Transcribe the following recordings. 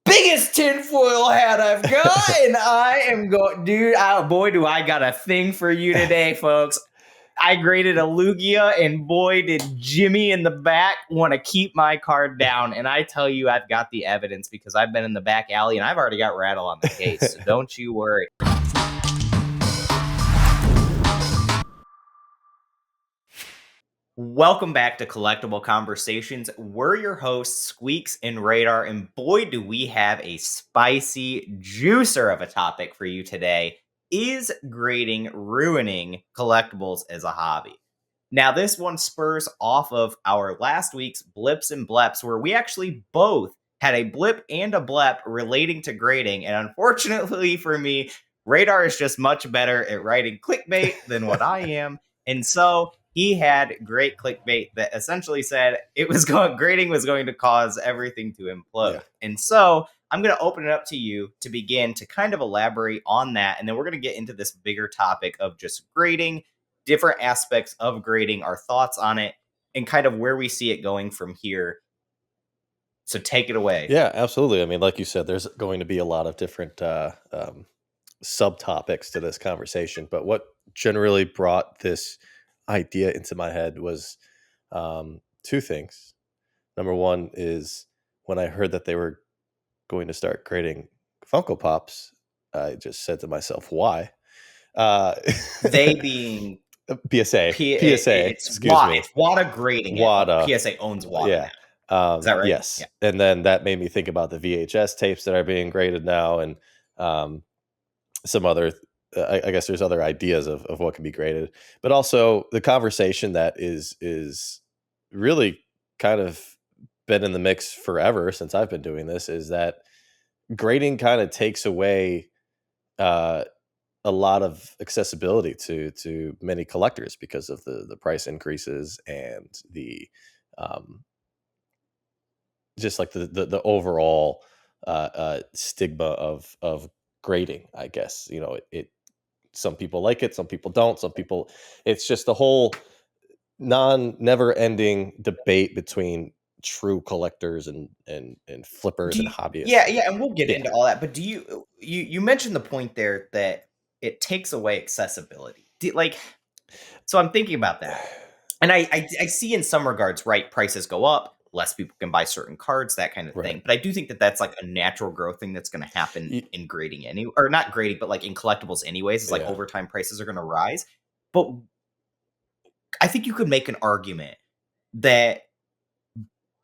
biggest tinfoil hat I've got, and I am going, dude. Boy, do I got a thing for you today, folks. I graded a Lugia, and boy, did Jimmy in the back want to keep my card down. And I tell you, I've got the evidence because I've been in the back alley and I've already got Rattle on the case. So don't you worry. Welcome back to Collectible Conversations. We're your hosts, Squeaks and Radar, and boy, do we have a spicy juicer of a topic for you today. Is grading ruining collectibles as a hobby? Now, this one spurs off of our last week's Blips and Bleps, where we actually both had a blip and a blep relating to grading, and unfortunately for me, Radar is just much better at writing clickbait than what I am, and so he had great clickbait that essentially said grading was going to cause everything to implode. Yeah. And so I'm going to open it up to you to begin to kind of elaborate on that. And then we're going to get into this bigger topic of just grading, different aspects of grading, our thoughts on it, and kind of where we see it going from here. So take it away. Yeah, absolutely. I mean, like you said, there's going to be a lot of different subtopics to this conversation. But what generally brought this idea into my head was two things. Number one is when I heard that they were going to start creating Funko Pops, I just said to myself, why? They being PSA. PSA. It's WADA grading. WADA. PSA owns WADA. Yeah. Is that right? Yes. Yeah. And then that made me think about the VHS tapes that are being graded now, and some other I guess there's other ideas of what can be graded, but also the conversation that is really kind of been in the mix forever since I've been doing this, is that grading kind of takes away a lot of accessibility to many collectors because of the price increases and the just like the overall stigma of grading, I guess. You know, it some people like it, some people don't, some people, it's just the whole never ending debate between true collectors and flippers and hobbyists. Yeah, and we'll get into all that. But do you mentioned the point there that it takes away accessibility. So I'm thinking about that, and I see in some regards, right, prices go up, less people can buy certain cards, that kind of thing. But I do think that that's like a natural growth thing that's going to happen in grading or not grading, but like in collectibles anyways. It's like over time prices are going to rise. But I think you could make an argument that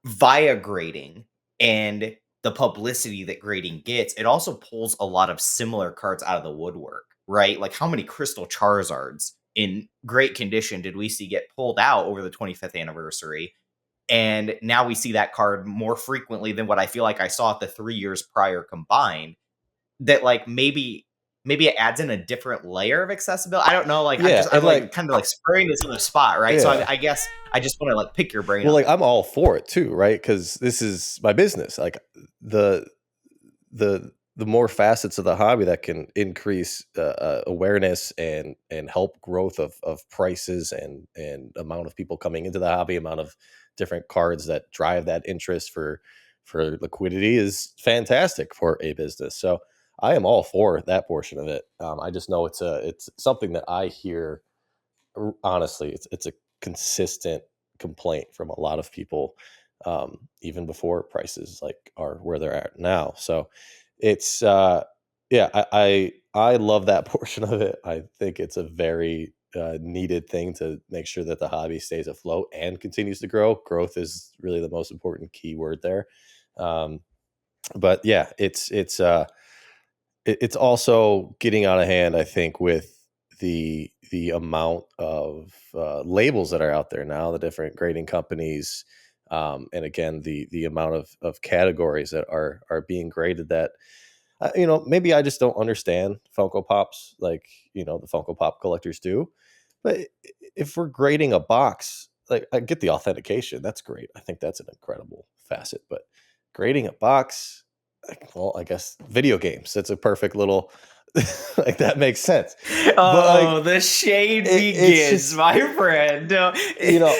via grading and the publicity that grading gets, it also pulls a lot of similar cards out of the woodwork, right? Like how many Crystal Charizards in great condition did we see get pulled out over the 25th anniversary? And now we see that card more frequently than what I feel like I saw it the 3 years prior combined. That like maybe it adds in a different layer of accessibility. I don't know. Like, I'm like kind of like spurring this other spot, right? Yeah. So I guess I just want to like pick your brain. Well, like I'm all for it too, right? Because this is my business. Like the more facets of the hobby that can increase awareness and help growth of prices and amount of people coming into the hobby, amount of different cards that drive that interest for liquidity is fantastic for a business. So I am all for that portion of it. I just know it's something that I hear. Honestly, it's a consistent complaint from a lot of people, even before prices like are where they're at now. So it's I love that portion of it. I think it's a very needed thing to make sure that the hobby stays afloat and continues to grow. Growth is really the most important key word there. But yeah, it's also getting out of hand, I think, with the amount of labels that are out there now, the different grading companies, and again the amount of categories that are being graded that maybe I just don't understand Funko Pops like the Funko Pop collectors do. But if we're grading a box, like I get the authentication, that's great. I think that's an incredible facet. But grading a box, well, I guess video games, that's a perfect little Like that makes sense. But Oh, like the shade it's begins, just, my friend. Don't you know,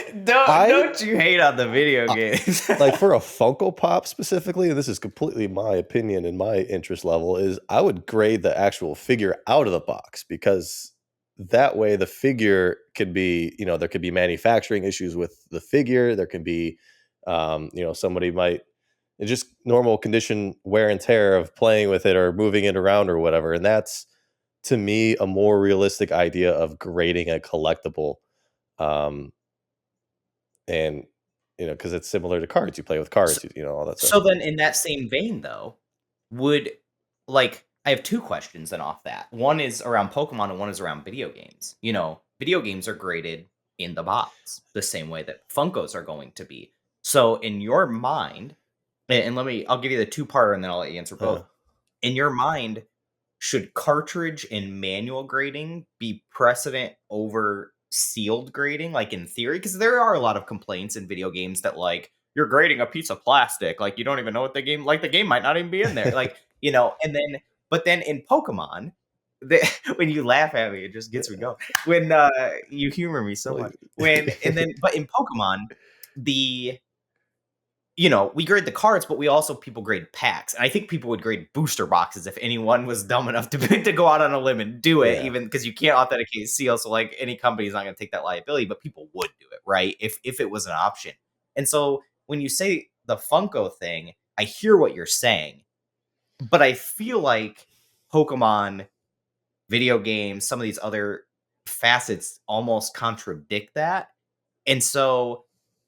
I don't you hate on the video uh, games? like for a Funko Pop specifically, and this is completely my opinion and my interest level, is I would grade the actual figure out of the box, because that way the figure could be, there could be manufacturing issues with the figure. There can be, somebody might, it's just normal condition wear and tear of playing with it or moving it around or whatever. And that's, to me, a more realistic idea of grading a collectible. Um, and because it's similar to cards, you play with So, cards, all that stuff. so then in that same vein though, would like I have two questions then off that. One is around Pokemon and one is around video games. Video games are graded in the box the same way that Funkos are going to be. So in your mind, and I'll give you the two-parter and then I'll let you answer uh, both. In your mind, should cartridge and manual grading be precedent over sealed grading, like in theory? Because there are a lot of complaints in video games that like you're grading a piece of plastic, like you don't even know what the game might not even be in there, like and then but then in Pokemon, when you laugh at me, it just gets me going. When you humor me so well, much. When and then but in Pokemon, the we grade the cards, but we also people grade packs. And I think people would grade booster boxes if anyone was dumb enough to to go out on a limb and do it, yeah. even because you can't authenticate seal. So like any company's not going to take that liability, but people would do it, right? If it was an option. And so when you say the Funko thing, I hear what you're saying, but I feel like Pokemon, video games, some of these other facets almost contradict that. And so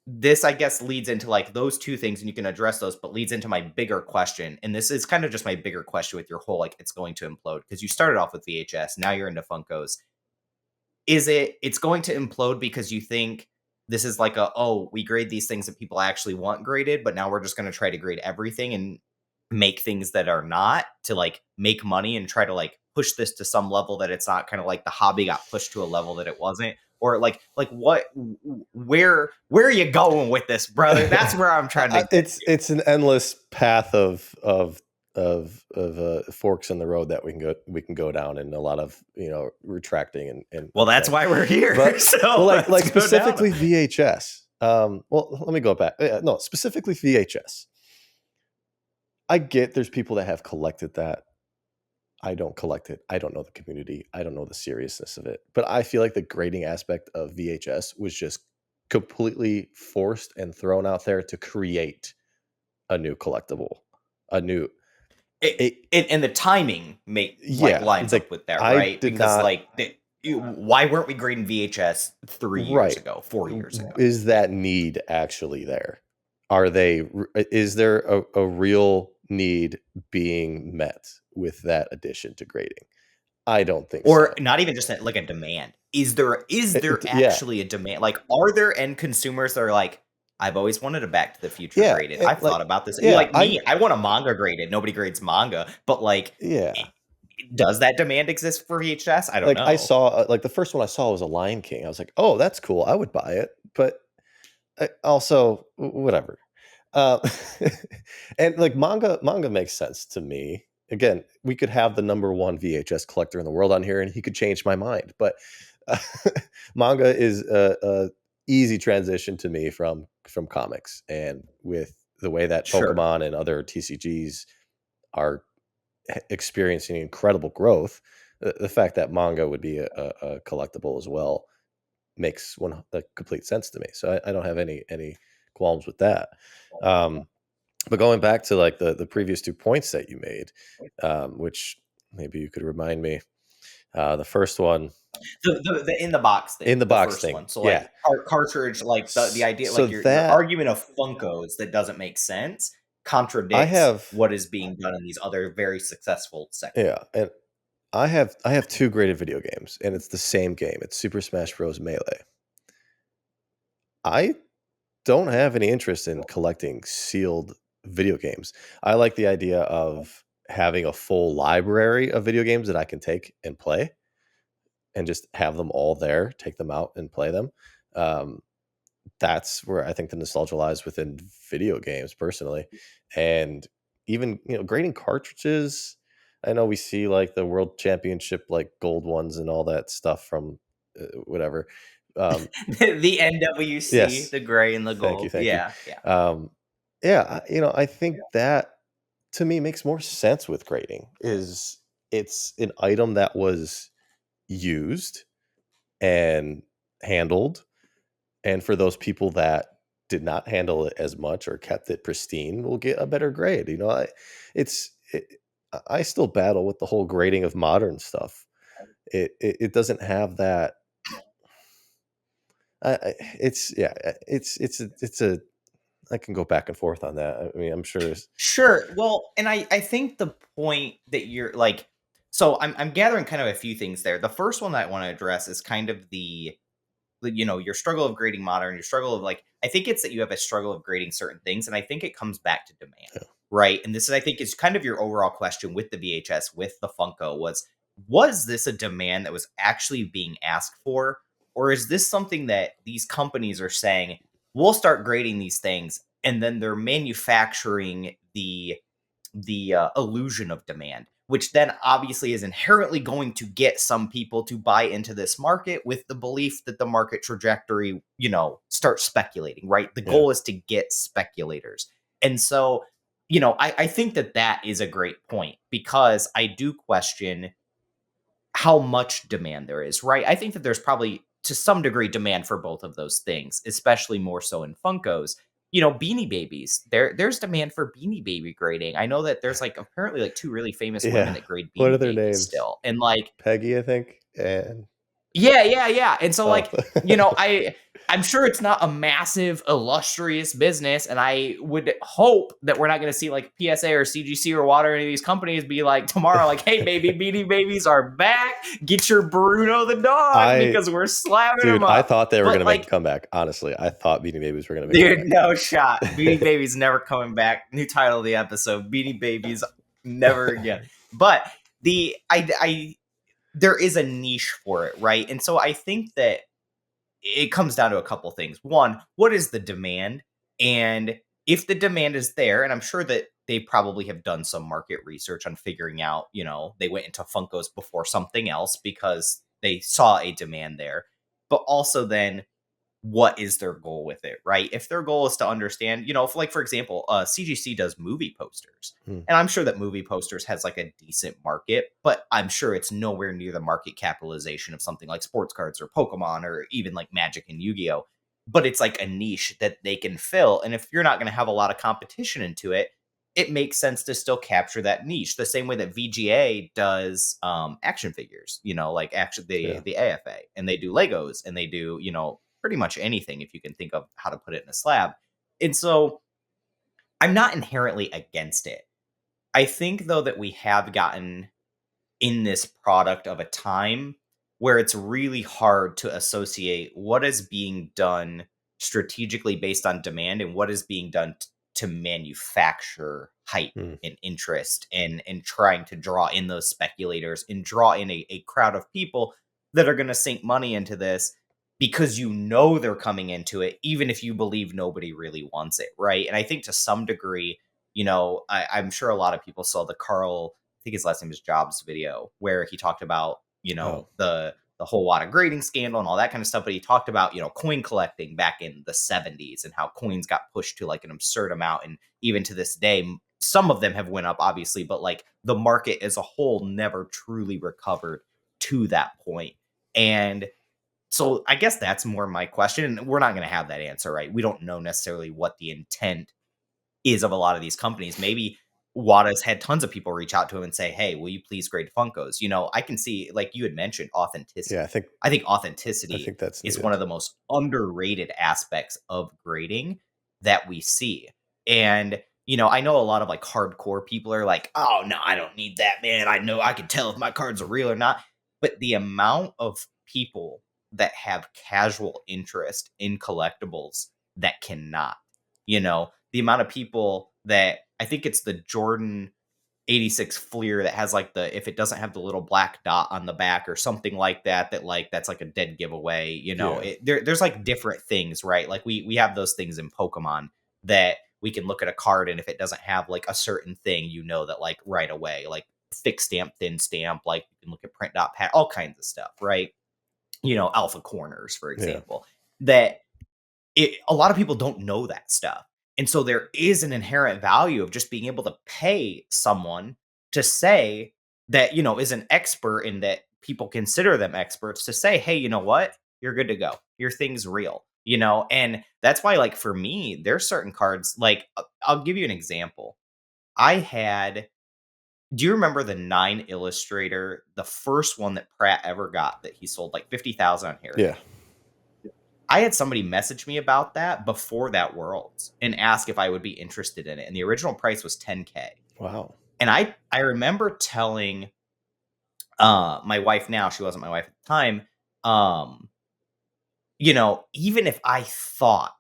this, I guess, leads into like those two things, and you can address those, but leads into my bigger question. And this is kind of just my bigger question with your whole like it's going to implode, because you started off with VHS, now you're into Funkos. It's going to implode because you think this is like we grade these things that people actually want graded, but now we're just going to try to grade everything and make things that are not to like make money and try to like push this to some level that it's not, kind of like the hobby got pushed to a level that it wasn't, or like what where are you going with this, brother? That's where I'm trying to get to. It's an endless path of forks in the road that we can go down, and a lot of retracting and Well, that's saying. why we're here. But So like let's go down. specifically VHS. Well, let me go back. No, specifically VHS. I get there's people that have collected that. I don't collect it. I don't know the community. I don't know the seriousness of it. But I feel like the grading aspect of VHS was just completely forced and thrown out there to create a new collectible, a new it. And the timing like Yeah, lines up with that, I right? did Because not. like why weren't we grading VHS 3 years Right. ago, 4 years ago? Is that need actually there? Is there a real need being met with that addition to grading? I don't think Or so. not even just like a demand. Is there Yeah, actually a demand? Like, are there end consumers that are like, I've always wanted a Back to the Future yeah, graded. I've like thought about this. yeah, Like me, I want a manga graded. Nobody grades manga, but like, yeah. does that demand exist for VHS? I don't Like I know. saw, like the first one I saw was a Lion King. I was like, oh, that's cool. I would buy it, but also whatever. Uh, and like manga makes sense to me. Again, we could have the number one VHS collector in the world on here, and he could change my mind. But uh, manga is a easy transition to me from comics, and with the way that Sure. Pokemon and other TCGs are experiencing incredible growth, the fact that manga would be a collectible as well makes complete sense to me. So I don't have any qualms with that. Um, but going back to like the previous 2 points that you made, which maybe you could remind me, the first one, The in the box in thing, the the box first thing, one. So yeah. like cartridge, like the idea, So like your that argument of Funkos that doesn't make sense I contradicts have, what is being done in these other very successful sectors. yeah, and I have 2 graded video games, and it's the same game. It's Super Smash Bros. Melee. I don't have any interest in collecting sealed video games. I like the idea of having a full library of video games that I can take and play, and just have them all there, take them out and play them. Um, that's where I think the nostalgia lies within video games personally. And even, grading cartridges, I know we see like the world championship, like gold ones and all that stuff from whatever. The NWC, Yes. the gray and the Thank you. gold. Thank you. Yeah, yeah. Um, yeah, I think that to me makes more sense with grading. Is it's an item that was used and handled, and for those people that did not handle it as much or kept it pristine will get a better grade. It's it, I still battle with the whole grading of modern stuff. It doesn't have that. It's yeah. It's a I can go back and forth on that. I mean, I'm sure. Sure. Well, and I think the point that you're like, so I'm gathering kind of a few things there. The first one that I want to address is kind of your struggle of grading modern, your struggle of like, I think it's that you have a struggle of grading certain things, and I think it comes back to demand, right? And this is, I think, is kind of your overall question with the VHS, with the Funko, was this a demand that was actually being asked for, or is this something that these companies are saying, we'll start grading these things, and then they're manufacturing the illusion of demand, which then obviously is inherently going to get some people to buy into this market with the belief that the market trajectory, starts speculating, right? The Yeah. goal is to get speculators. And so, I think that that is a great point, because I do question how much demand there is, right? I think that there's probably to some degree demand for both of those things, especially more so in Funkos. Beanie Babies. There's demand for Beanie Baby grading. I know that there's like apparently like two really famous women Yeah. that grade What are Beanie their Babies names? still. And like, Peggy, I think, and yeah, yeah, yeah. And so oh, like, I'm sure it's not a massive illustrious business, and I would hope that we're not going to see like PSA or CGC or Water or any of these companies be like tomorrow like, "Hey baby, Beanie Babies are back. Get your Bruno the dog I because we're slapping them dude, I up." thought they were But gonna make a like, comeback. Honestly, I thought Beanie Babies were gonna make a dude, comeback. no shot. Beanie Babies never coming back. New title of the episode: Beanie Babies never again. But I there is a niche for it, right? And so I think that it comes down to a couple things. One, what is the demand? And if the demand is there, and I'm sure that they probably have done some market research on figuring out, they went into Funkos before something else because they saw a demand there. But also then, what is their goal with it, right? If their goal is to understand, if, like, for example, CGC does movie posters, Hmm. and I'm sure that movie posters has like a decent market, but I'm sure it's nowhere near the market capitalization of something like sports cards or Pokemon or even like Magic and Yu-Gi-Oh. But it's like a niche that they can fill. And if you're not going to have a lot of competition into it, it makes sense to still capture that niche the same way that VGA does action figures, like action Yeah. the AFA, and they do Legos, and they do, pretty much anything if you can think of how to put it in a slab. And so I'm not inherently against it. I think though that we have gotten in this product of a time where it's really hard to associate what is being done strategically based on demand and what is being done to manufacture hype Hmm. and interest and trying to draw in those speculators and draw in a crowd of people that are going to sink money into this because they're coming into it even if you believe nobody really wants it, right? And I think to some degree, I'm sure a lot of people saw the Carl, I think his last name is Jobs video, where he talked about, Oh. the whole lot of grading scandal and all that kind of stuff. But he talked about, coin collecting back in the 70s and how coins got pushed to like an absurd amount. And even to this day, some of them have went up, obviously, but like the market as a whole never truly recovered to that point. And so I guess that's more my question. And we're not going to have that answer, right? We don't know necessarily what the intent is of a lot of these companies. Maybe Wada's had tons of people reach out to him and say, "Hey, will you please grade Funkos?" I can see, like you had mentioned, Yeah, authenticity. I think I think I authenticity think that's is one needed. of the most underrated aspects of grading that we see. And, I know a lot of like hardcore people are like, "Oh, no, I don't need that, man. I know I can tell if my cards are real or not." But the amount of people that have casual interest in collectibles that cannot, the amount of people that I think it's the Jordan 86 Fleer that has like if it doesn't have the little black dot on the back or something like that, that's like a dead giveaway, Yeah. there's like different things, right? Like we have those things in Pokemon that we can look at a card, and if it doesn't have like a certain thing, that like right away, like thick stamp, thin stamp, like you can look at print.pad, all kinds of stuff, right? Alpha corners, for Yeah. example, that a lot of people don't know that stuff. And so there is an inherent value of just being able to pay someone to say that, is an expert in that people consider them experts to say, hey, you know what? You're good to go. Your thing's real, and that's why, like, for me, there's certain cards, like, I'll give you an example. Do you remember the 9 Illustrator, the first one that Pratt ever got that he sold like 50,000 on Heritage? Yeah. I had somebody message me about that before that Worlds and ask if I would be interested in it. And the original price was 10K. Wow. And I remember telling my wife now, she wasn't my wife at the time, even if I thought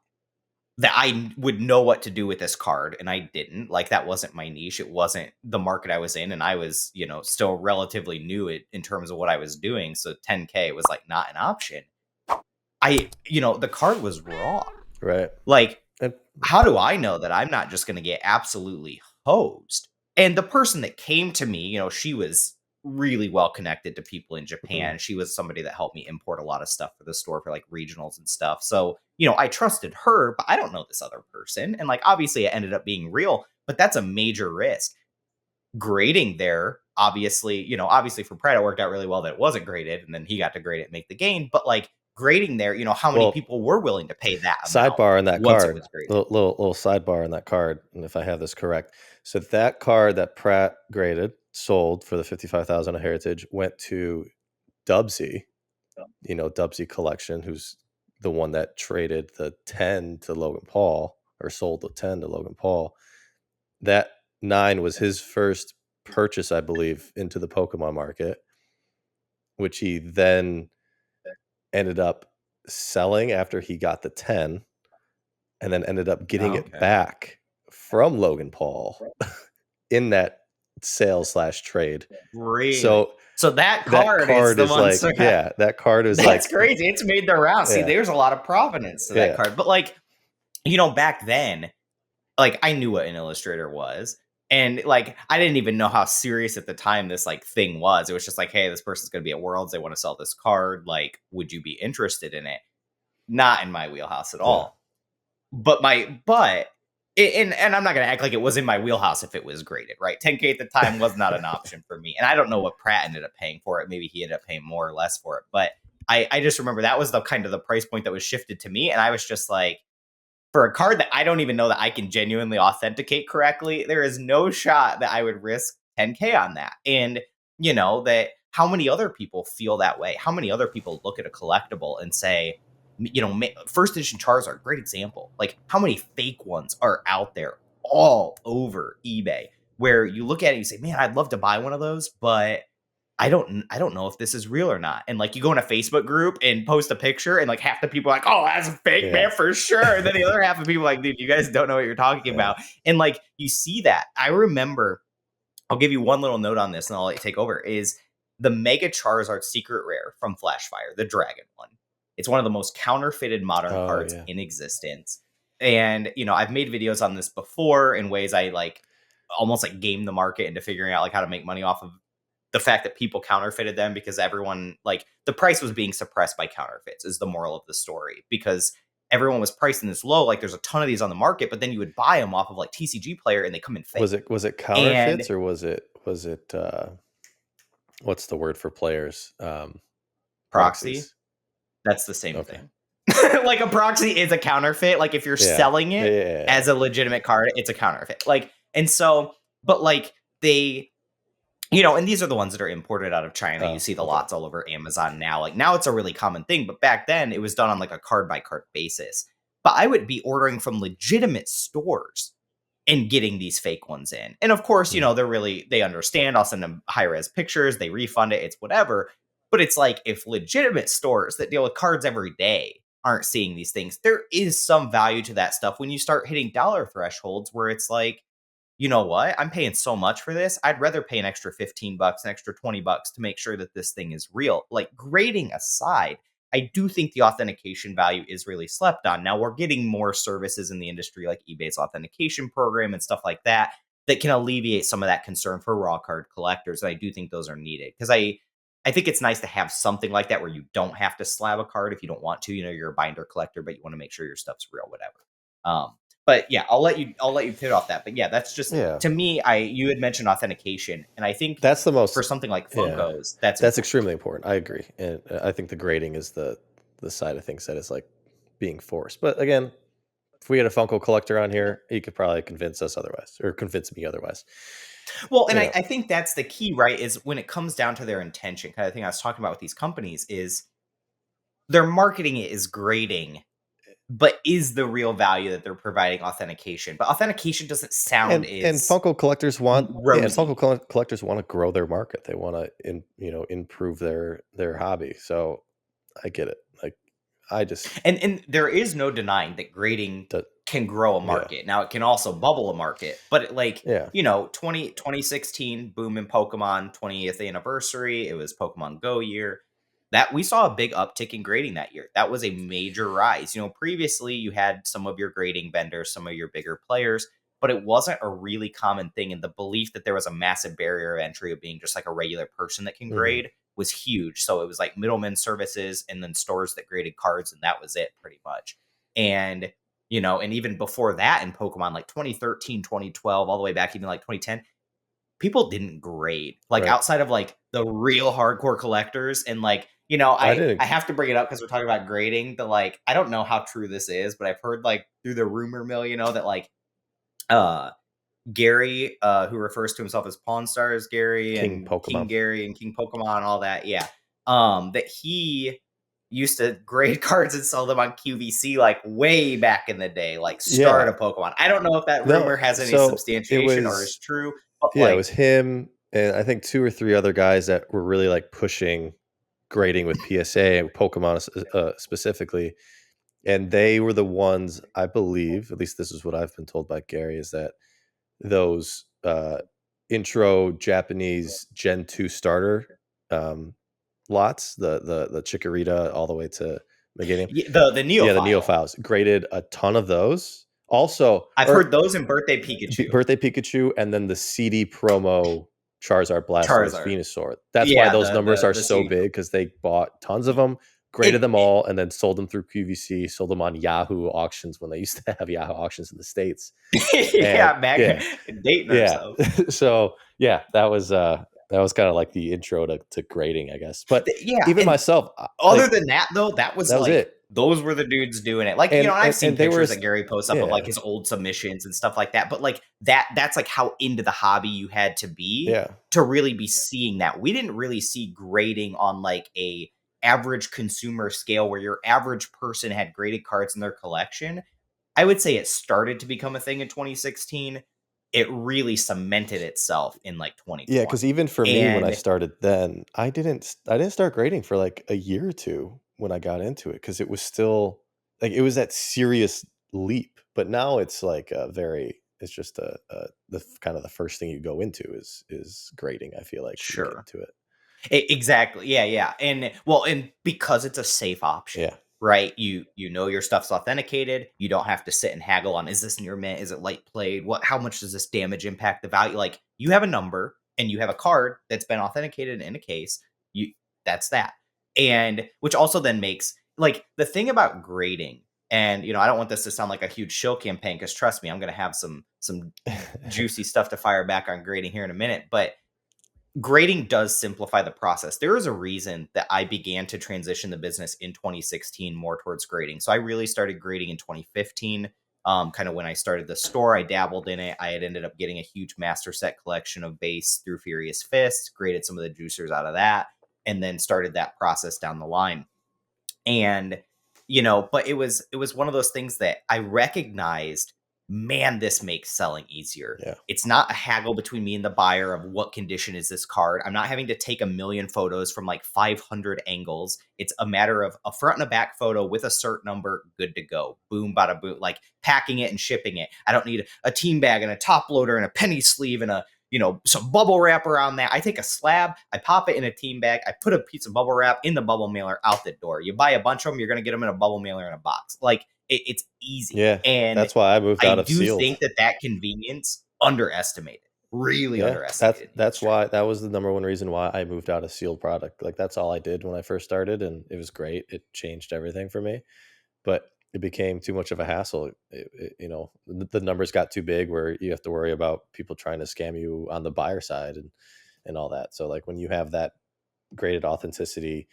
that I would know what to do with this card and I didn't, like, that wasn't my niche. It wasn't the market I was in. And I was, still relatively new in terms of what I was doing. So 10K was like not an option. The card was raw. Right. Like, And how do I know that I'm not just going to get absolutely hosed? And the person that came to me, she was really well connected to people in Japan. She was somebody that helped me import a lot of stuff for the store for like regionals and stuff. So, I trusted her, but I don't know this other person. And like, obviously it ended up being real, but that's a major risk. Grading there, obviously for Pratt, it worked out really well that it wasn't graded. And then he got to grade it and make the game. But like, grading there, how many people were willing to pay that amount sidebar on that once card, it was graded? little sidebar on that card, and if I have this correct, so that card that Pratt graded sold for the 55,000 of Heritage went to Dubsy, Dubsy Collection, who's the one that traded the 10 to Logan Paul, or sold the 10 to Logan Paul. That 9 was his first purchase, I believe, into the Pokemon market, which he then ended up selling after he got the 10, and then ended up getting it back from Logan Paul in that sale/trade. Really? So that card is the one. Like, yeah, that card is that's like crazy. It's made the round. See, there's a lot of provenance to that card. But like, back then, like, I knew what an Illustrator was. And like, I didn't even know how serious at the time this like thing was. It was just like, hey, this person's going to be at Worlds. They want to sell this card. Like, would you be interested in it? Not in my wheelhouse at all. And I'm not going to act like it was in my wheelhouse if it was graded, right? 10K at the time was not an option for me. And I don't know what Pratt ended up paying for it. Maybe he ended up paying more or less for it. But I just remember that was the kind of the price point that was shifted to me. And I was just like, for a card that I don't even know that I can genuinely authenticate correctly, there is no shot that I would risk 10K on that. And, that how many other people feel that way? How many other people look at a collectible and say, first edition Charizard, great example. Like, how many fake ones are out there all over eBay where you look at it and you say, man, I'd love to buy one of those, but I don't know if this is real or not. And like, you go in a Facebook group and post a picture and like half the people are like, oh, that's fake, man, for sure. And then the other half of people are like, dude, you guys don't know what you're talking about. And like, you see that. I remember, I'll give you one little note on this and I'll let you take over, is the Mega Charizard Secret Rare from Flashfire, the Dragon one. It's one of the most counterfeited modern cards in existence. And, I've made videos on this before in ways I like almost like game the market into figuring out like how to make money off of the fact that people counterfeited them, because everyone, like, the price was being suppressed by counterfeits is the moral of the story, because everyone was pricing this low. Like, there's a ton of these on the market, but then you would buy them off of like TCG Player and they come in fake. Was it counterfeits, or was it what's the word for players? Proxy. That's the same thing. Like, a proxy is a counterfeit. Like, if you're selling it as a legitimate card, it's a counterfeit. Like, and so, but like, they, and these are the ones that are imported out of China. You see the lots all over Amazon now. Like, now it's a really common thing, but back then it was done on like a card by card basis. But I would be ordering from legitimate stores and getting these fake ones in. And of course, they understand. I'll send them high res pictures. They refund it. It's whatever. But it's like, if legitimate stores that deal with cards every day aren't seeing these things, there is some value to that stuff when you start hitting dollar thresholds where it's like, you know what? I'm paying so much for this. I'd rather pay an extra $15, an extra $20 to make sure that this thing is real. Like, grading aside, I do think the authentication value is really slept on. Now, we're getting more services in the industry like eBay's authentication program and stuff like that. that can alleviate some of that concern for raw card collectors. And I do think those are needed because I think it's nice to have something like that where you don't have to slab a card if you don't want to. You know, you're a binder collector, but you want to make sure your stuff's real, whatever. But yeah, I'll let you pivot off that. But yeah, that's just Yeah, to me. You had mentioned authentication, and I think that's the for most. something like Yeah, Funkos, that's that's important. extremely important. I agree, and I think the grading is the side of things that is like being forced. But again, if we had a Funko collector on here, he could probably convince us otherwise, or convince me otherwise. Well, and You I, know, I think that's the key, right? Is when it comes down to their intention, kind of thing I was talking about with these companies is their marketing is grading, but is the real value that they're providing authentication? But authentication doesn't sound and as Funko collectors want yeah, and Funko rosy. collectors want to grow their market. They want to improve their hobby. So I get it. Like I just And there is no denying that grading that can grow a yeah market. Now it can also bubble a market, but like, yeah 2016 boom in Pokemon 20th anniversary, it was Pokemon Go year. That we saw a big uptick in grading that year. That was a major rise. Previously you had some of your grading vendors, some of your bigger players, but it wasn't a really common thing. And the belief that there was a massive barrier of entry of being just like a regular person that can hmm grade was huge. So it was like middleman services and then stores that graded cards, and that was it pretty much. And and even before that in Pokemon, like 2013, 2012, all the way back even like 2010, people didn't grade. Like right. outside of like the real hardcore collectors and like, I I didn't. have to bring it up because we're talking about grading. The like I don't know how true this is, but I've heard like through the rumor mill, that like uh Gary, who refers to himself as Pawn Stars Gary King and King Pokemon. Gary and King Pokemon, all that, yeah. That he used to grade cards and sell them on QVC like way back in the day, like start Yeah. of Pokemon. I don't know if that No. rumor has any So it substantiation or is was true, but yeah, it like was him and I think two or three other guys that were really like pushing grading with PSA and Pokemon specifically. And they were the ones, I believe, at least this is what I've been told by Gary, is that those intro Japanese Gen 2 starter um, lots, the Chikorita all the way to Meganium. the Yeah, the Neophile. Neophiles graded a ton of those. Also, I've or heard those in Birthday Pikachu, Birthday Pikachu, and then the CD promo Charizard, Blastoise, Charizard. Venusaur. That's why Yeah, those numbers are the so CD. big because they bought tons of them, graded It, them all, and then sold them through QVC, sold them on Yahoo auctions when they used to have Yahoo auctions in the States. And yeah, Mag yeah, dating yeah. ourselves. So yeah, that was kind of like the intro to grading, I guess. But Yeah, even and myself, other like than that, though, that was that was like it. those were the dudes doing it. Like, and I've seen And they were pictures that Gary posts up of like yeah, his old submissions and stuff like that. But like that's like how into the hobby you had to be yeah. to really be seeing that. We didn't really see grading on like a average consumer scale where your average person had graded cards in their collection. I would say it started to become a thing in 2016. It really cemented itself in like Yeah, because 2020. even for me, when I And started then, I didn't start grading for like a year or two when I got into it because it was still like it was that serious leap. But now it's like a very it's just kind of the first thing you go into is grading. I feel like when you get sure. into it. Exactly. Yeah, yeah. And well, and because it's a safe option, Yeah, right? You know your stuff's authenticated. You don't have to sit and haggle on is this in your mint? Is it light played? How much does this damage impact the value? Like you have a number and you have a card that's been authenticated in a case. You that's that. And which also then makes like the thing about grading, and I don't want this to sound like a huge shill campaign because trust me, I'm gonna have some juicy stuff to fire back on grading here in a minute. But grading does simplify the process. There is a reason that I began to transition the business in 2016 more towards grading. So I really started grading in 2015. Kind of when I started the store, I dabbled in it. I had ended up getting a huge master set collection of base through Furious Fist, graded some of the juicers out of that, and then started that process down the line. And but it was one of those things that I recognized, man, this makes selling easier. yeah, It's not a haggle between me and the buyer of what condition is this card. I'm not having to take a million photos from like 500 angles. It's a matter of a front and a back photo with a cert number, good to go. Boom, bada boom, like packing it and shipping it. I don't need a team bag and a top loader and a penny sleeve and a some bubble wrap around that. I take a slab, I pop it in a team bag, I put a piece of bubble wrap in the bubble mailer out the door. You buy a bunch of them, you're going to get them in a bubble mailer in a box. Like it's easy. yeah. And That's why I moved I out of do sealed. think that convenience. underestimated. Really Yeah, underestimated in the that's industry. why that was the number one reason why I moved out of sealed product. Like that's all I did when I first started, and it was great. It changed everything for me, but it became too much of a hassle. The numbers got too big where you have to worry about people trying to scam you on the buyer side and all that. So like when you have that graded authenticity,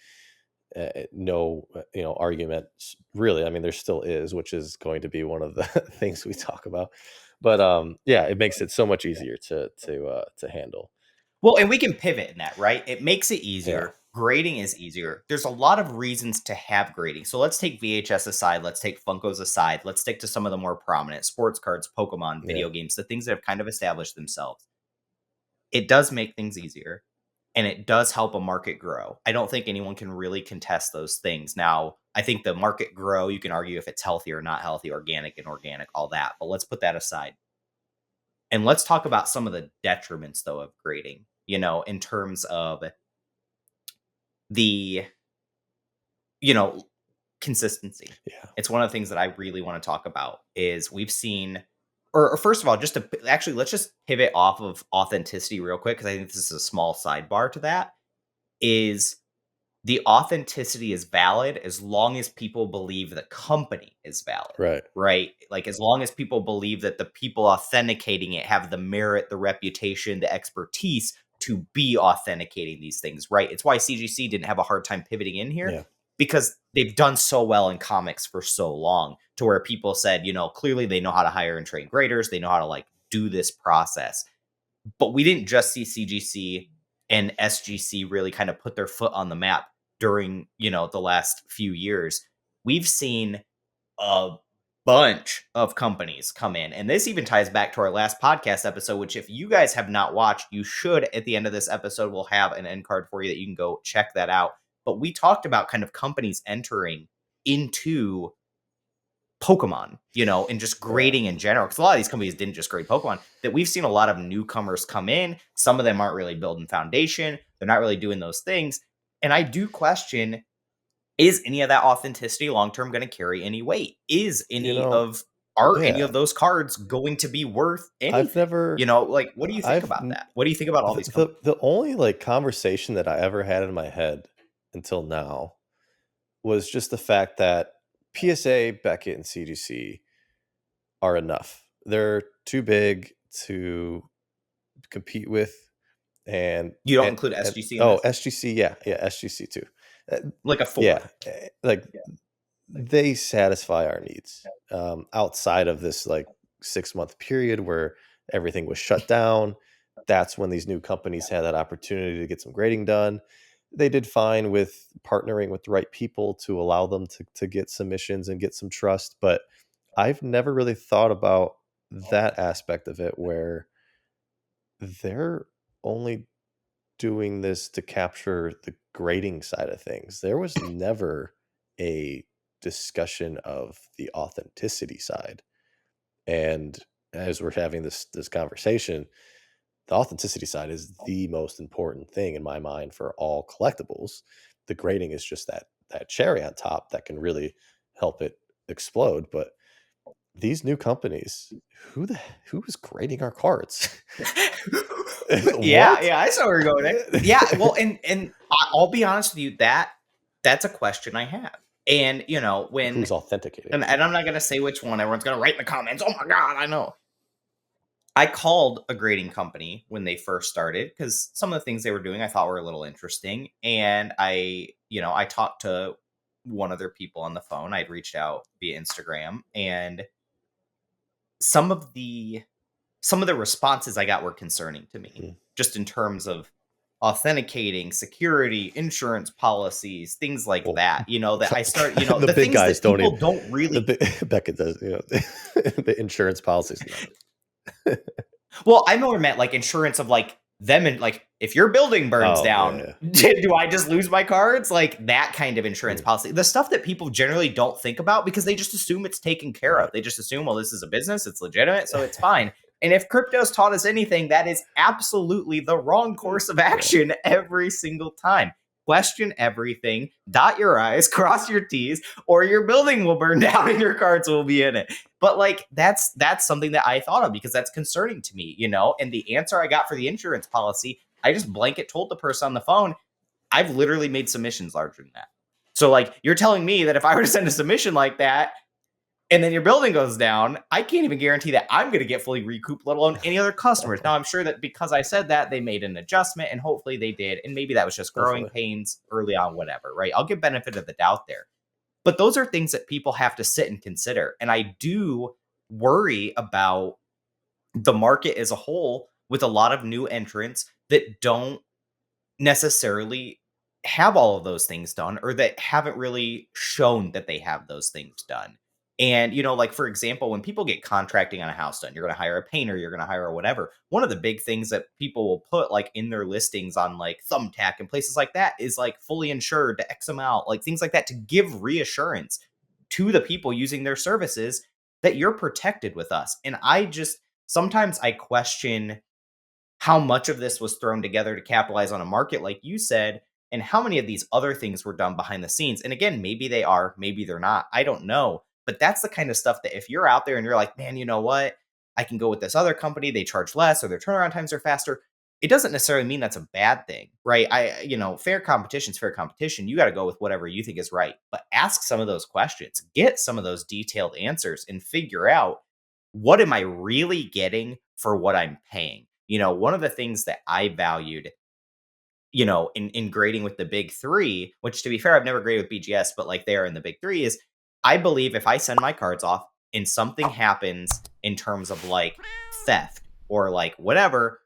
no, arguments really. I mean, there still is, which is going to be one of the things we talk about. But yeah, it makes it so much easier to handle. Well, and we can pivot in that, right? It makes it Yeah, easier. Grading is easier. There's a lot of reasons to have grading. So let's take VHS aside. Let's take Funkos aside. Let's stick to some of the more prominent sports cards, Pokemon, yeah, video games, the things that have kind of established themselves. It does make things easier and it does help a market grow. I don't think anyone can really contest those things. Now, I think the market grow, you can argue if it's healthy or not healthy, organic and organic, all that. But let's put that aside. And let's talk about some of the detriments, though, of grading, in terms of the, you know, consistency. yeah, It's one of the things that I really want to talk about is we've seen, or first of all, just to actually, let's just pivot off of authenticity real quick, because I think this is a small sidebar to that, is the authenticity is valid as long as people believe the company is valid, right. right? Like as long as people believe that the people authenticating it have the merit, the reputation, the expertise to be authenticating these things, right? It's why CGC didn't have a hard time pivoting in here Yeah, because they've done so well in comics for so long to where people said, clearly they know how to hire and train graders, they know how to like do this process. But we didn't just see CGC and SGC really kind of put their foot on the map during, the last few years. We've seen a bunch of companies come in. And this even ties back to our last podcast episode, which if you guys have not watched, you should. At the end of this episode, we'll have an end card for you that you can go check that out. But we talked about kind of companies entering into Pokemon, and just yeah. grading in general. Because a lot of these companies didn't just grade Pokemon, that we've seen a lot of newcomers come in. Some of them aren't really building foundation. They're not really doing those things. And I do question, is any of that authenticity long term going to carry any weight? Is You any know, of are any yeah. of those cards going to be worth I've anything? never, Like what do you think I've about that? What do you think about all these the companies? the only like conversation that I ever had in my head until now was just the fact that PSA, Beckett, and CGC are enough. They're too big to compete with, and You don't and include and SGC in oh, this? SGC, yeah, yeah, SGC too. Uh, Like a yeah, fourth. like they satisfy our needs outside of this like 6 month period where everything was shut down. That's when these new companies had that opportunity to get some grading done. They did fine with partnering with the right people to allow them to get submissions and get some trust, but I've never really thought about that aspect of it where they're only doing this to capture the grading side of things. There was never a discussion of the authenticity side. And as we're having this conversation, the authenticity side is the most important thing in my mind for all collectibles. The grading is just that cherry on top that can really help it explode. But these new companies, who is grading our cards? Yeah, What? yeah, I saw where you're going there. Yeah, well, and I'll be honest with you, that's a question I have. And Who's authenticating and it? I'm not gonna say which one. Everyone's gonna write in the comments. Oh my god, I know. I called a grading company when they first started because some of the things they were doing I thought were a little interesting. And I talked to one of their people on the phone. I'd reached out via Instagram, and some of the some of the responses I got were concerning to me, Hmm. just in terms of authenticating, security, insurance policies, things like Well, that. That I start, the the big things guys that don't even. people don't The really. big, Becca does, the insurance policies. No. Well, I more meant like insurance of like them and like if your building burns Oh down, yeah, do I just lose my cards? Like that kind of yeah. insurance policy. The stuff that people generally don't think about because they just assume it's taken care of. Right. They just assume, well, this is a business, it's legitimate, so it's fine. And if crypto's taught us anything, that is absolutely the wrong course of Yeah. action every single time. question everything, dot your I's, cross your T's, or your building will burn down and your cards will be in it. But like that's something that I thought of because that's concerning to me, you know? And the answer I got for the insurance policy, I just blanket told the person on the phone, I've literally made submissions larger than that. So like you're telling me that if I were to send a submission like that, and then your building goes down, I can't even guarantee that I'm going to get fully recouped, let alone any other customers. Now, I'm sure that because I said that, they made an adjustment, and hopefully they did. And maybe that was just growing Hopefully. pains early on, whatever, right? I'll give benefit of the doubt there. But those are things that people have to sit and consider. And I do worry about the market as a whole with a lot of new entrants that don't necessarily have all of those things done or that haven't really shown that they have those things done. And, you know, like for example, when people get contracting on a house done, you're going to hire a painter, you're going to hire a whatever. One of the big things that people will put like in their listings on like Thumbtack and places like that is like fully insured to X amount, like things like that to give reassurance to the people using their services that you're protected with us. And I just sometimes I question how much of this was thrown together to capitalize on a market, like you said, and how many of these other things were done behind the scenes. And again, maybe they are, maybe they're not. I don't know. But that's the kind of stuff that if you're out there and you're like, man, you know what? I can go with this other company, they charge less or their turnaround times are faster. It doesn't necessarily mean that's a bad thing, right? Fair competition is fair competition. You got to go with whatever you think is right. But ask some of those questions, get some of those detailed answers, and figure out what am I really getting for what I'm paying. You know, one of the things that I valued, you know, in grading with the big three, which to be fair, I've never graded with BGS, but like they're in the big three, is I believe if I send my cards off and something happens in terms of like theft or like whatever,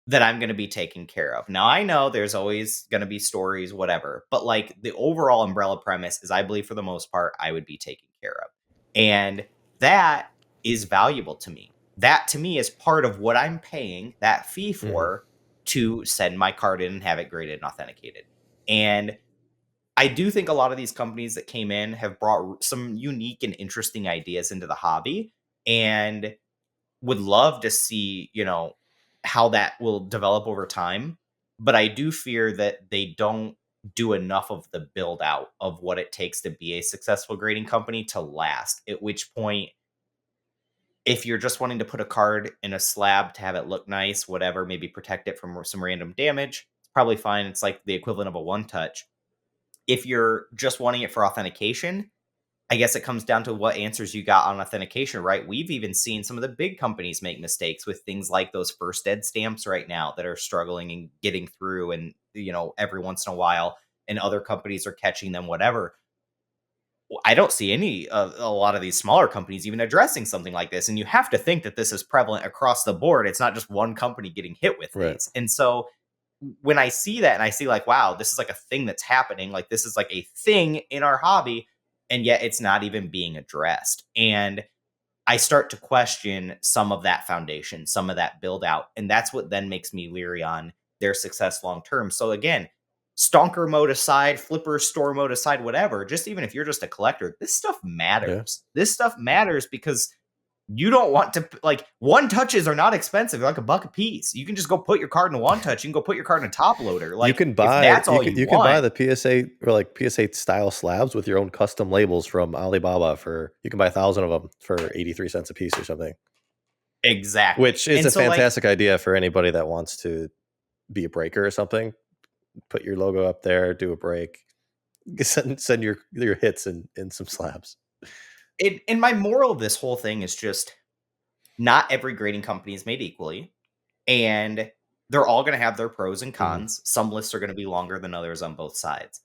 that I'm going to be taken care of. Now, I know there's always going to be stories, whatever, but like the overall umbrella premise is I believe for the most part, I would be taken care of. And that is valuable to me. That to me is part of what I'm paying that fee for to send my card in and have it graded and authenticated. And I do think a lot of these companies that came in have brought some unique and interesting ideas into the hobby and would love to see, you know, how that will develop over time. But I do fear that they don't do enough of the build out of what it takes to be a successful grading company to last. At which point, if you're just wanting to put a card in a slab to have it look nice, whatever, maybe protect it from some random damage, it's probably fine. It's like the equivalent of a one touch. If you're just wanting it for authentication, I guess it comes down to what answers you got on authentication, right? We've even seen some of the big companies make mistakes with things like those first ed stamps right now that are struggling and getting through and, you know, every once in a while, and other companies are catching them, whatever. I don't see any of a lot of these smaller companies even addressing something like this. And you have to think that this is prevalent across the board. It's not just one company getting hit with Right. these. And so when I see that and I see like, wow, this is like a thing that's happening, like this is like a thing in our hobby, and yet it's not even being addressed. And I start to question some of that foundation, some of that build out. And that's what then makes me leery on their success long term. So again, stonker mode aside, flipper store mode aside, whatever, just even if you're just a collector, this stuff Yeah. matters. This stuff matters because you don't want to like one touches are not expensive. They're like $1 a piece. You can just go put your card in a one touch. You can go put your card in a top loader. You Like can if buy that's all you you can buy want, the PSA or like PSA style slabs with your own custom labels from Alibaba for you can buy 1,000 of them for 83 cents a piece or something. exactly. Which is And a so like fantastic idea for anybody that wants to be a breaker or something. Put your logo up there, do a break, send your hits in some slabs. and my moral of this whole thing is just not every grading company is made equally, and they're all going to have their pros and Mhm. cons. Some lists are going to be longer than others on both sides.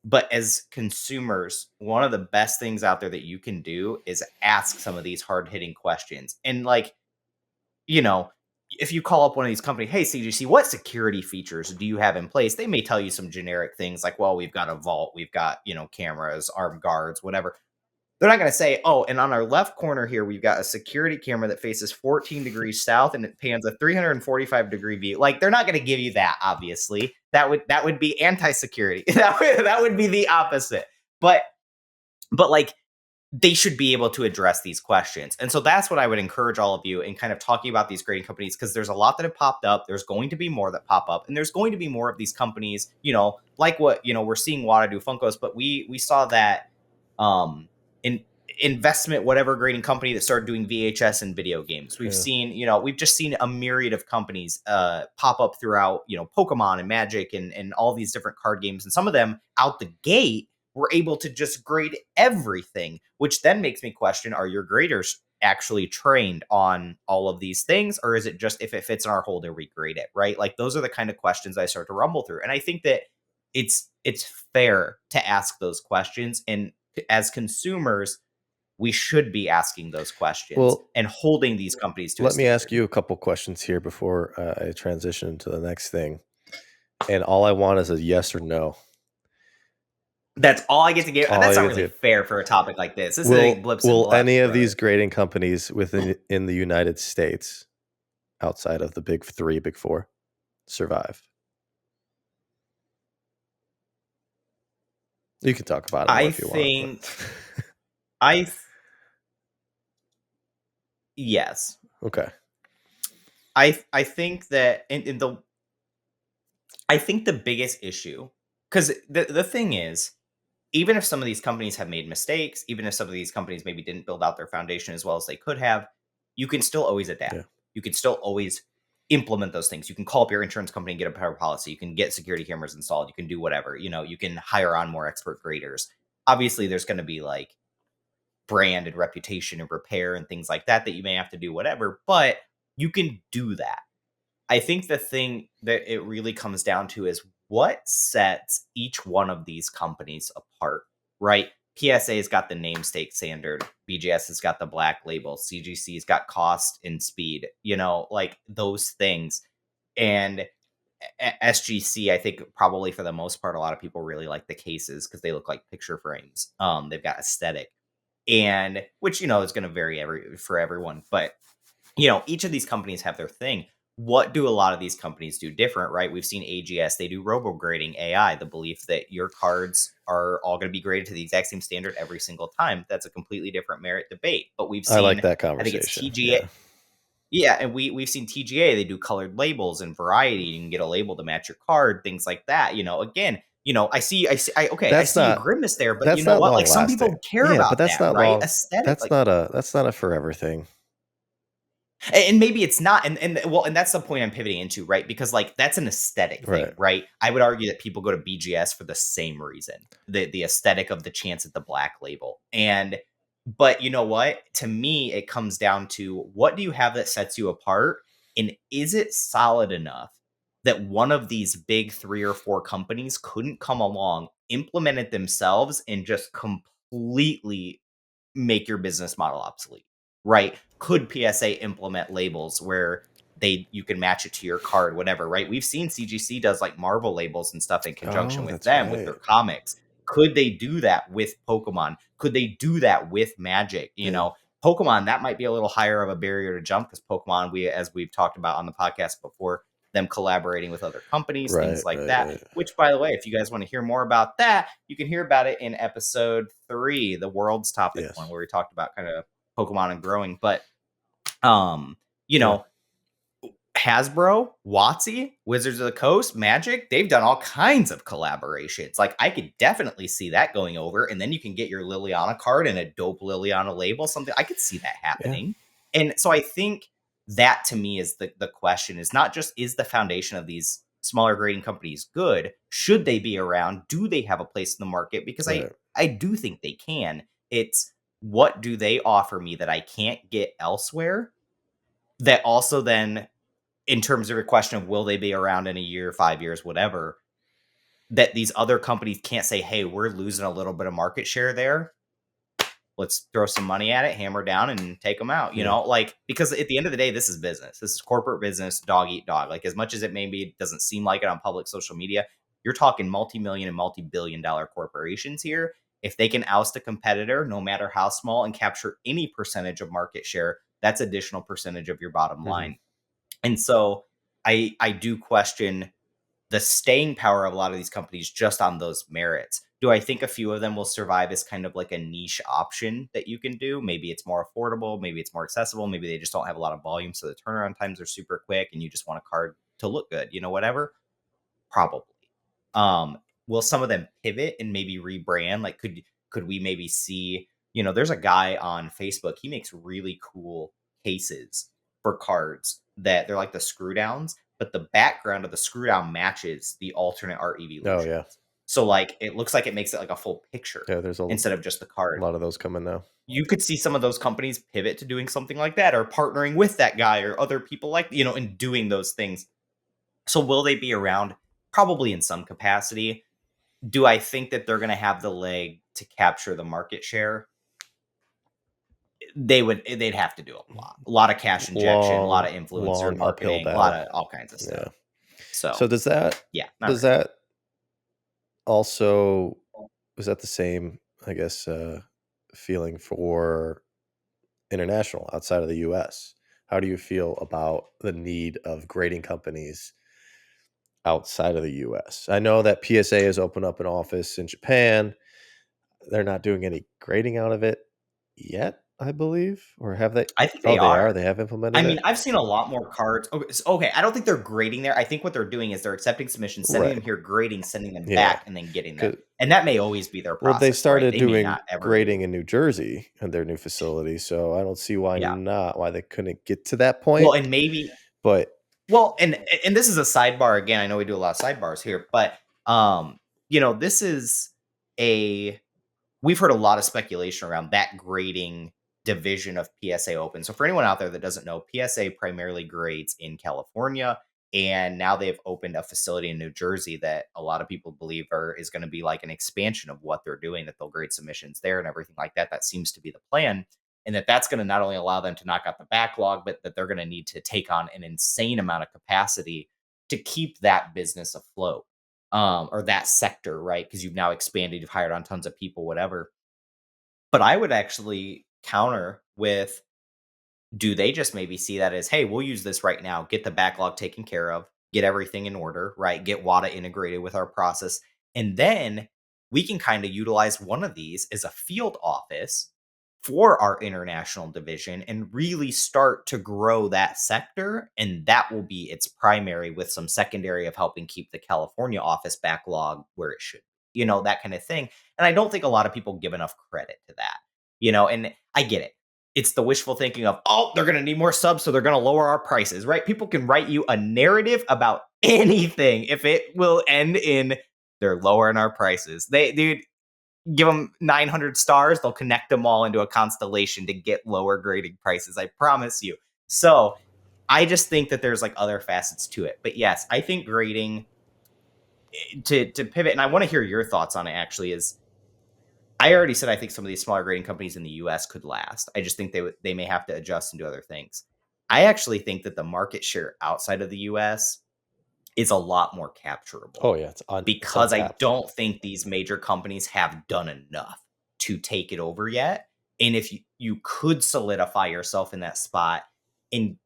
But as consumers, one of the best things out there that you can do is ask some of these hard hitting questions. And like, you know, if you call up one of these companies, hey, CGC, what security features do you have in place? They may tell you some generic things like, well, we've got a vault, we've got, you know, cameras, armed guards, whatever. They're not going to say, oh, and on our left corner here, we've got a security camera that faces 14 degrees south and it pans a 345-degree view. Like, they're not going to give you that, obviously. That would be anti-security. That would be the opposite. But like they should be able to address these questions. And so that's what I would encourage all of you in kind of talking about these grading companies, because there's a lot that have popped up. There's going to be more that pop up, and there's going to be more of these companies, you know, like what we're seeing Wada do Funkos, but we saw that um in investment whatever grading company that started doing VHS and video games. We've Yeah. seen, we've just seen a myriad of companies pop up throughout, Pokemon and Magic and all these different card games, and some of them out the gate were able to just grade everything, which then makes me question, are your graders actually trained on all of these things, or is it just if it fits in our holder we grade it, right? Like those are the kind of questions I start to rumble through, and I think that it's fair to ask those questions, and as consumers we should be asking those questions Well, and holding these companies to a let me ask standard. you a couple questions here before I transition to the next thing. And all I want is a yes or no. That's all I get to give. All That's you not get really to fair for a topic like this. This is like will blips and will blips, any of brother. these grading companies in the United States, outside of the big three, big four, survive? You can talk about it more I if you want, think but I yes. okay. I think that in the I think the biggest issue, because the thing is, even if some of these companies have made mistakes, even if some of these companies maybe didn't build out their foundation as well as they could have, you can still always adapt. Yeah. You can still always implement those things. You can call up your insurance company and get a better policy. You can get security cameras installed. You can do whatever. You can hire on more expert graders. Obviously, there's going to be like brand and reputation and repair and things like that that you may have to do whatever, but you can do that. I think the thing that it really comes down to is what sets each one of these companies apart, right? PSA's got the namesake standard, BGS has got the black label, CGC's got cost and speed, like those things. And SGC, I think probably for the most part, a lot of people really like the cases because they look like picture frames. They've got aesthetic, and which is going to vary for everyone, but each of these companies have their thing. What do a lot of these companies do different, right? We've seen AGS, they do robo grading AI, the belief that your cards are all going to be graded to the exact same standard every single time. That's a completely different merit debate. But we've I like seen, that I think it's conversation. TGA. Yeah. Yeah, and we've seen TGA, they do colored labels and variety. You can get a label to match your card, things like that. Again, I That's see you not grimace there, but you that's know not what? long Like some lasting. people care Yeah, but about that's that, not right? long. Aesthetic, like That's not a forever thing. and maybe it's not, and that's the point I'm pivoting into, right? Because like that's an aesthetic Right. thing, right? I would argue that people go to BGS for the same reason, the aesthetic of the chance at the black label. And but you know what? To me, it comes down to what do you have that sets you apart, and is it solid enough that one of these big 3 or 4 companies couldn't come along, implement it themselves, and just completely make your business model obsolete, right? Could PSA implement labels where you can match it to your card, whatever, right? We've seen CGC does like Marvel labels and stuff in conjunction Oh, with that's them with their right. comics. Could they do that with Pokemon? Could they do that with Magic? Yeah. Pokemon, that might be a little higher of a barrier to jump because Pokemon, as we've talked about on the podcast before, them collaborating with other companies, things Right. like Right. that. Right. Which, by the way, if you guys want to hear more about that, you can hear about it in episode 3, the world's topic one, Yes. where we talked about kind of Pokemon and growing. But um, you Yeah. know, Hasbro, WotC, Wizards of the Coast, Magic, they've done all kinds of collaborations. Like I could definitely see that going over, and then you can get your Liliana card and a dope Liliana label, something. I could see that Yeah. happening. And so I think that to me is the question, is not just is the foundation of these smaller grading companies good? Should they be around? Do they have a place in the market? Because Right. I do think they can. It's what do they offer me that I can't get elsewhere? That also then, in terms of your question of will they be around in a year, 5 years, whatever, that these other companies can't say, hey, we're losing a little bit of market share there. Let's throw some money at it, hammer down, and take them out. Yeah. Like because at the end of the day, this is business. This is corporate business, dog eat dog. Like as much as it maybe it doesn't seem like it on public social media, you're talking multi-million and multi-billion-dollar corporations here. If they can oust a competitor, no matter how small, and capture any percentage of market share, that's additional percentage of your bottom Hmm. line. And so I do question the staying power of a lot of these companies just on those merits. Do I think a few of them will survive as kind of like a niche option that you can do? Maybe it's more affordable, maybe it's more accessible, maybe they just don't have a lot of volume, so the turnaround times are super quick and you just want a card to look good, whatever. Probably. will some of them pivot and maybe rebrand? Like, could we maybe see, there's a guy on Facebook, he makes really cool cases for cards that they're like the screw downs, but the background of the screw down matches the alternate art Oh evolutions. yeah, So like it looks like it makes it like a full picture yeah. There's a instead of just the card. lot of those coming now. You could see some of those companies pivot to doing something like that, or partnering with that guy or other people like, and doing those things. So will they be around? Probably in some capacity. Do I think that they're going to have the leg to capture the market share? They'd have to do a lot of cash injection, a lot Long, of influencer long uphill marketing, a lot battle. of all kinds of Yeah. stuff. So So does that yeah, not does ready. that also was that the same, I guess, feeling for international outside of the US? How do you feel about the need of grading companies outside of the US? I know that PSA has opened up an office in Japan. They're not doing any grading out of it yet, I believe, or have they? I think Oh, they they are. are. They have I implemented mean, it. I've seen a lot more cards. Okay, okay, I don't think they're grading there. I think what they're doing is they're accepting submissions, sending them Right. here, grading, sending them Yeah. back, and then getting them. 'Cause And that may always be their well, they process, right? started They may doing not ever. grading in New Jersey in their new facility, so I don't see why Yeah. not, why they couldn't get to that Well, point, and maybe but well, and this is a sidebar again. I know we do a lot of sidebars here, but this is a we've heard a lot of speculation around that grading division of PSA Open. So for anyone out there that doesn't know, PSA primarily grades in California, and now they've opened a facility in New Jersey that a lot of people believe is going to be like an expansion of what they're doing. That they'll grade submissions there and everything like that. That seems to be the plan, and that's going to not only allow them to knock out the backlog, but that they're going to need to take on an insane amount of capacity to keep that business afloat, or that sector, right? Because you've now expanded, you've hired on tons of people, whatever. But I would actually counter with, do they just maybe see that as, hey, we'll use this right now, get the backlog taken care of, get everything in order, right? Get WADA integrated with our process. And then we can kind of utilize one of these as a field office for our international division and really start to grow that sector. And that will be its primary, with some secondary of helping keep the California office backlog where it should, that kind of thing. And I don't think a lot of people give enough credit to that, and I get it. It's the wishful thinking of, oh, they're going to need more subs, so they're going to lower our prices, right? People can write you a narrative about anything if it will end in they're lowering our prices. Dude, give them 900 stars, they'll connect them all into a constellation to get lower grading prices. I promise you. So I just think that there's like other facets to it. But yes, I think grading, to pivot, and I want to hear your thoughts on it actually, is I already said I think some of these smaller grading companies in the US could last. I just think they may have to adjust and do other things. I actually think that the market share outside of the US is a lot more capturable, oh yeah, it's because I untapped. don't think these major companies have done enough to take it over yet. And if you could solidify yourself in that spot and,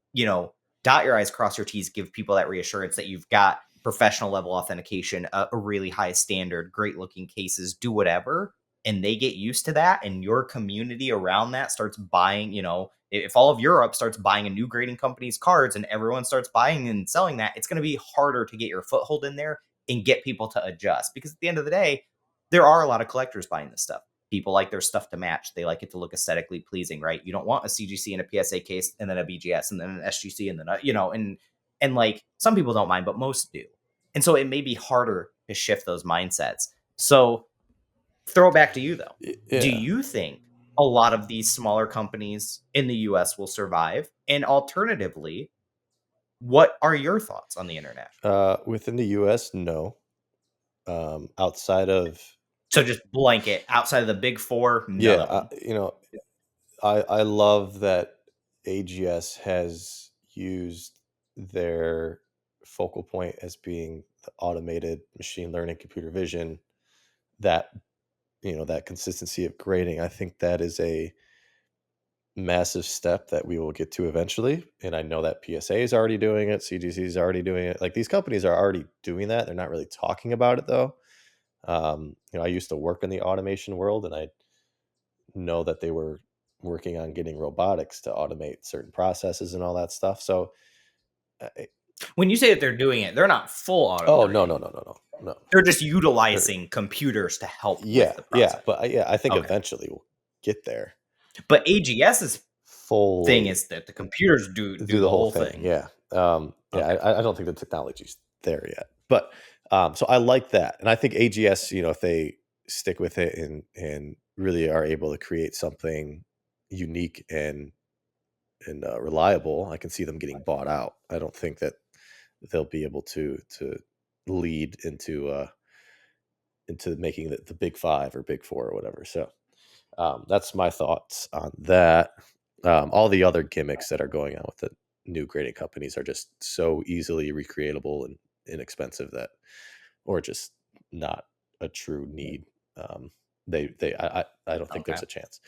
dot your I's, cross your T's, give people that reassurance that you've got professional level authentication, a really high standard, great looking cases, do whatever, and they get used to that, and your community around that starts buying, if all of Europe starts buying a new grading company's cards and everyone starts buying and selling that, it's going to be harder to get your foothold in there and get people to adjust. Because at the end of the day, there are a lot of collectors buying this stuff. People like their stuff to match. They like it to look aesthetically pleasing, right? You don't want a CGC and a PSA case and then a BGS and then an SGC and then and like some people don't mind, but most do. And so it may be harder to shift those mindsets. So throw it back to you though. Do Yeah. you think a lot of these smaller companies in the US will survive? And alternatively, what are your thoughts on the international? Within the US, no. Outside of So just blanket outside of the big four, none yeah, of them. I love that AGS has used their focal point as being the automated machine learning, computer vision, that that consistency of grading. I think that is a massive step that we will get to eventually. And I know that PSA is already doing it, CGC is already doing it. Like these companies are already doing that. They're not really talking about it though. I used to work in the automation world, and I know that they were working on getting robotics to automate certain processes and all that stuff. So, When you say that they're doing it, they're not full auto oh no, no, grading. no, no, no. no. They're just utilizing computers to help with Yeah, the yeah, process. but I think Okay. eventually we'll get there. But AGS's thing Fully is that the computers do do the the whole whole thing, thing. yeah. Yeah, Okay. I don't think the technology's there yet, but, so I like that, and I think AGS, if they stick with it and really are able to create something unique and reliable, I can see them getting bought out. I don't think that they'll be able to lead into making the big five or big four or whatever. So that's my thoughts on that. All the other gimmicks that are going on with the new grading companies are just so easily recreatable and inexpensive that, or just not a true need. I don't think Okay. there's a chance.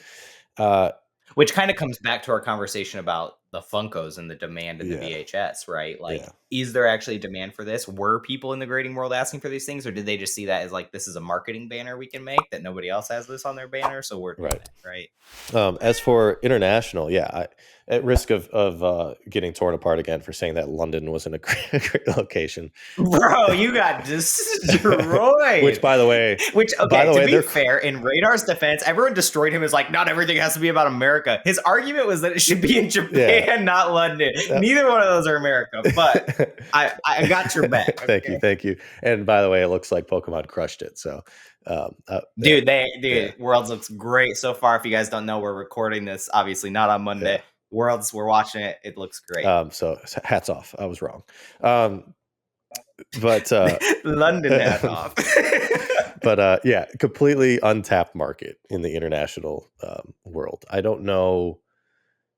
Uh, Which kind of comes back to our conversation about the Funkos and the demand in the yeah, VHS, right? yeah, Like, is there actually demand for this? Were people in the grading world asking for these things, or did they just see that as like, this is a marketing banner we can make that nobody else has this on their banner, so we're doing right. it, right? As for international, yeah, at risk of getting torn apart again for saying that London wasn't a great location, Bro, you got which, destroyed. by the way, Which, okay, to be they're fair, in Radar's defense, everyone destroyed him as like, not everything has to be about America. His argument was that it should be in yeah. Japan, not London. Neither one of those are America, but I got your back. Okay. Thank you. And by the way, it looks like Pokemon crushed it. So, yeah, yeah. Worlds looks great so far. If you guys don't know, we're recording this obviously not on Monday. Yeah. Worlds, we're watching it. It looks great. So hats off. I was wrong. But London hat off. but yeah, completely untapped market in the international world. I don't know,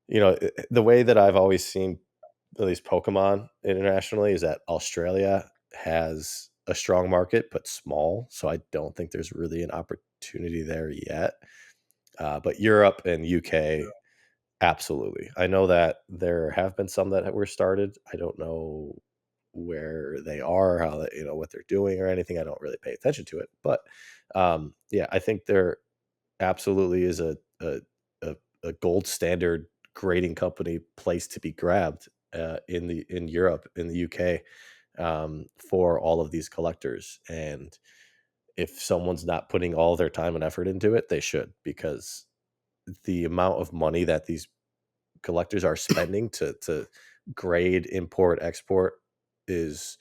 the way that I've always seen at least Pokemon internationally is that Australia has a strong market but small, so I don't think there's really an opportunity there yet. But Europe and UK, absolutely. I know that there have been some that were started. I don't know where they are, how they, what they're doing or anything. I don't really pay attention to it, but yeah, I think there absolutely is a, a gold standard grading company place to be grabbed in Europe, in the UK, for all of these collectors. And if someone's not putting all their time and effort into it, they should, because the amount of money that these collectors are spending to grade, import, export is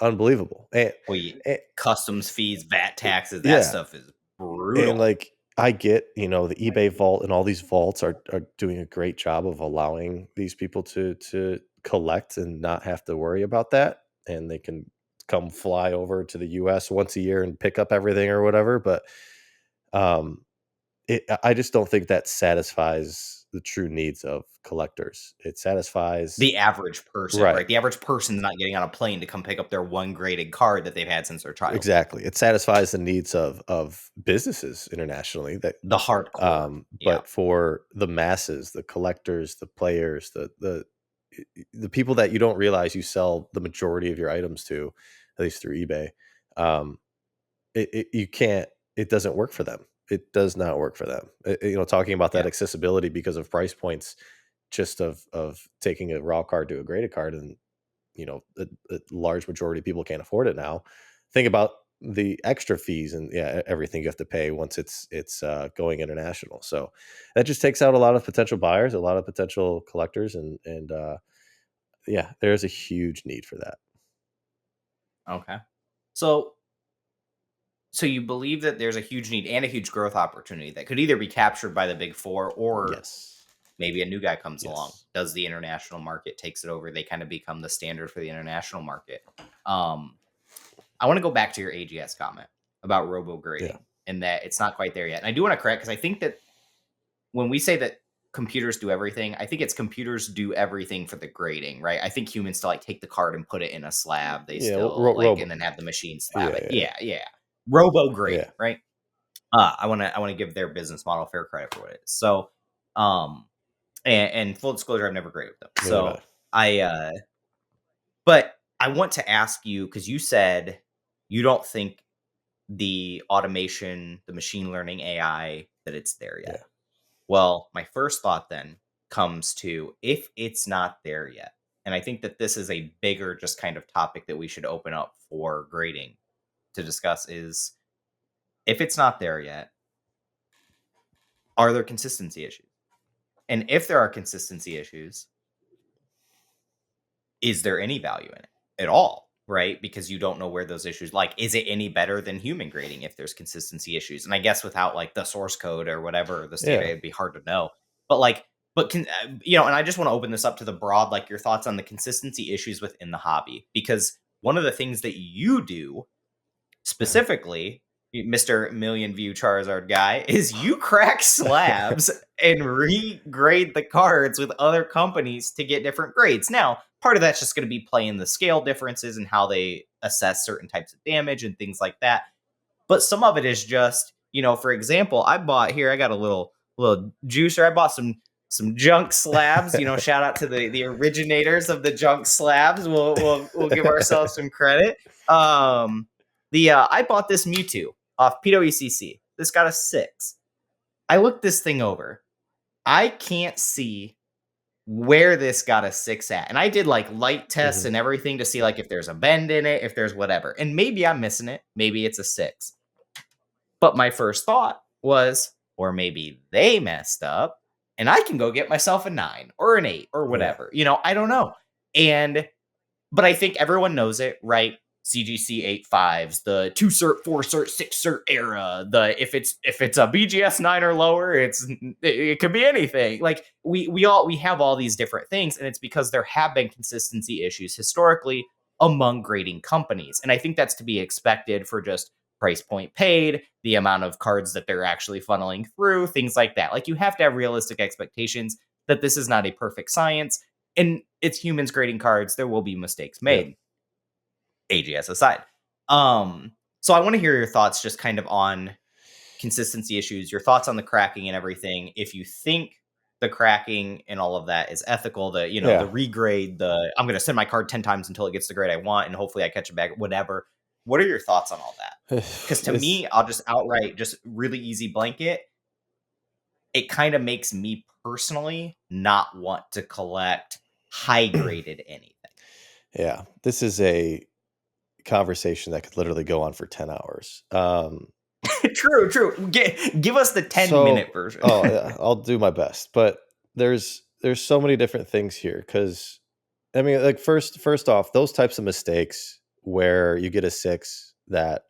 unbelievable. We And customs fees, VAT taxes, that yeah, stuff is and brutal. like I get, the eBay vault and all these vaults are doing a great job of allowing these people to collect and not have to worry about that, and they can come fly over to the US once a year and pick up everything or whatever. But um I just don't think that satisfies the true needs of collectors. It satisfies, The average person, right. right? The average person's not getting on a plane to come pick up their one graded card that they've had since their childhood. Exactly. It satisfies the needs of businesses internationally that, The hardcore. Yeah. but for the masses, the collectors, the players, the people that you don't realize you sell the majority of your items to, at least through eBay, um, you can't, it doesn't work for them. It does not work for them. Talking about that Yeah. accessibility because of price points, just of taking a raw card to a graded card, and a large majority of people can't afford it now. Think about the extra fees and, yeah, everything you have to pay once it's going international. So that just takes out a lot of potential buyers, a lot of potential collectors, and yeah, there's a huge need for that. Okay. So you believe that there's a huge need and a huge growth opportunity that could either be captured by the big four, or Yes. maybe a new guy comes along, Yes. does the international market, takes it over. They kind of become the standard for the international market. Um, I want to go back to your AGS comment about robo Yeah. grading and that it's not quite there yet. And I do want to correct, because I think that when we say that computers do everything, I think it's computers do everything for the grading, right? I think humans still like take the card and put it in a slab. They Yeah. still like, Robo. and then have the machine slab Yeah. it. Yeah. Yeah, yeah. Robo Yeah. grading, right? I want to give their business model fair credit for what it is. So, um, and full disclosure, I've never graded with them. Neither have So but I want to ask you, because you said you don't think the automation, the machine learning AI, that it's there I. yet. Yeah. Well, my first thought then comes to, if it's not there yet, and I think that this is a bigger just kind of topic that we should open up for grading to discuss, is if it's not there yet, are there consistency issues? And if there are consistency issues, is there any value in it at all? Right? Because you don't know where those issues, like, is it any better than human grading if there's consistency issues? And I guess without like the source code or whatever, the data, Yeah. it'd be hard to know. But like, but can you know, and I just want to open this up to the broad, like your thoughts on the consistency issues within the hobby, because one of the things that you do specifically, Mr. Million View Charizard guy, is you crack slabs and regrade the cards with other companies to get different grades. Now, part of that's just going to be playing the scale differences and how they assess certain types of damage and things like that. But some of it is just, you know, for example, I bought here, I got a little juicer. I bought some junk slabs. You know, shout out to the originators of the junk slabs. We'll give ourselves some credit. I bought this Mewtwo off PWCC. This got a 6. I looked this thing over. I can't see where this got a 6 at. And I did like light tests Mhm. and everything to see like if there's a bend in it, if there's whatever. And maybe I'm missing it. Maybe it's a 6. But my first thought was, or maybe they messed up and I can go get myself a 9 or an 8 or Yeah. whatever. You know, I don't know. And but I think everyone knows it, right? CGC 8.5s, the 2 cert, 4 cert, 6 cert era. The if it's a BGS 9 or lower, it could be anything. Like we have all these different things, and it's because there have been consistency issues historically among grading companies. And I think that's to be expected for just price point paid, the amount of cards that they're actually funneling through, things like that. Like you have to have realistic expectations that this is not a perfect science, and it's humans grading cards. There will be mistakes Yeah. made. AGS aside. So I want to hear your thoughts just kind of on consistency issues, your thoughts on the cracking and everything. If you think the cracking and all of that is ethical, the you know, the Yeah. regrade, the I'm gonna send my card 10 times until it gets the grade I want, and hopefully I catch a bag, whatever. What are your thoughts on all that? Because to It's me, I'll just outright, just really easy blanket, it kind of makes me personally not want to collect high graded anything. yeah. This is a conversation that could literally go on for 10 hours. True. Give us the 10-minute version. Oh yeah, I'll do my best. But there's so many different things here because I mean, like first off, those types of mistakes where you get a 6 that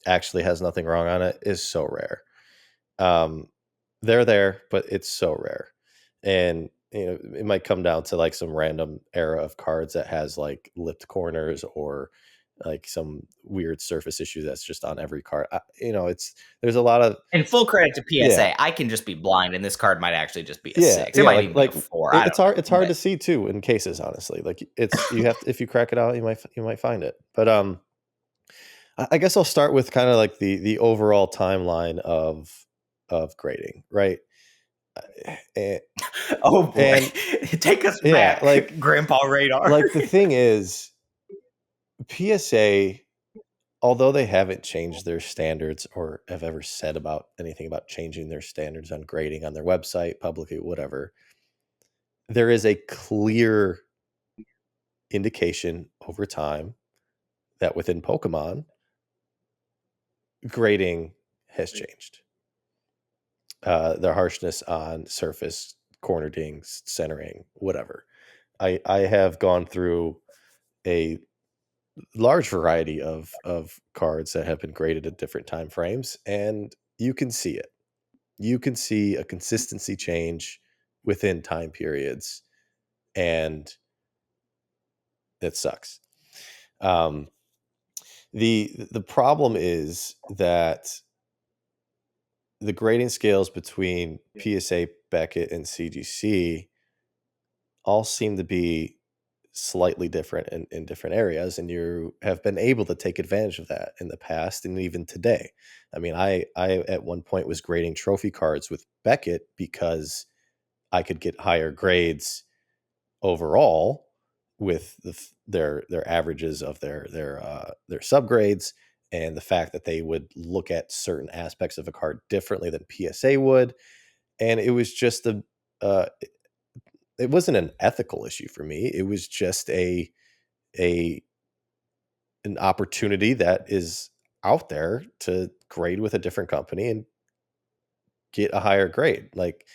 actually has nothing wrong on it is so rare. Um, they're there, but it's so rare. And you know, it might come down to like some random era of cards that has like lipped corners or like some weird surface issue that's just on every card. You know, there's a lot of And full credit to yeah, PSA. I can just be blind, and this card might actually just be a yeah, 6. It yeah. might Like even be like a 4. I don't it's know. hard to But see too in cases, honestly. Like you have to, if you crack it out, you might find it. But I guess I'll start with kind of like the overall timeline of grading, right? And, oh boy, and take us yeah, back, Grandpa Radar. like the thing is, PSA, although they haven't changed their standards or have ever said about anything about changing their standards on grading on their website, publicly, whatever, there is a clear indication over time that within Pokemon, grading has changed. Their harshness on surface, corner dings, centering, whatever. I have gone through a large variety of cards that have been graded at different time frames, and you can see it. You can see a consistency change within time periods, and it sucks. Um, the problem is that the grading scales between PSA, Beckett, and CGC all seem to be slightly different in different areas, and you have been able to take advantage of that in the past and even today. I mean, I at one point was grading trophy cards with Beckett because I could get higher grades overall with their averages of their subgrades, and the fact that they would look at certain aspects of a card differently than PSA would, and it was just uh, it wasn't an ethical issue for me. It was just a an opportunity that is out there to grade with a different company and get a higher grade. Like,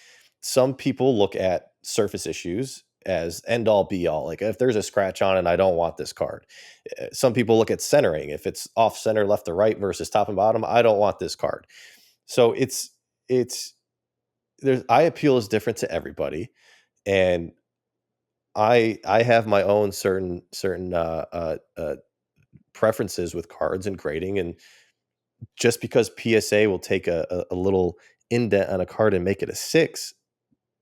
some people look at surface issues as end all be all. Like, if there's a scratch on it, I don't want this card. Some people look at centering. If it's off center, left to right versus top and bottom, I don't want this card. So it's there's eye appeal is different to everybody, and I have my own certain preferences with cards and grading, and just because PSA will take a little indent on a card and make it a 6,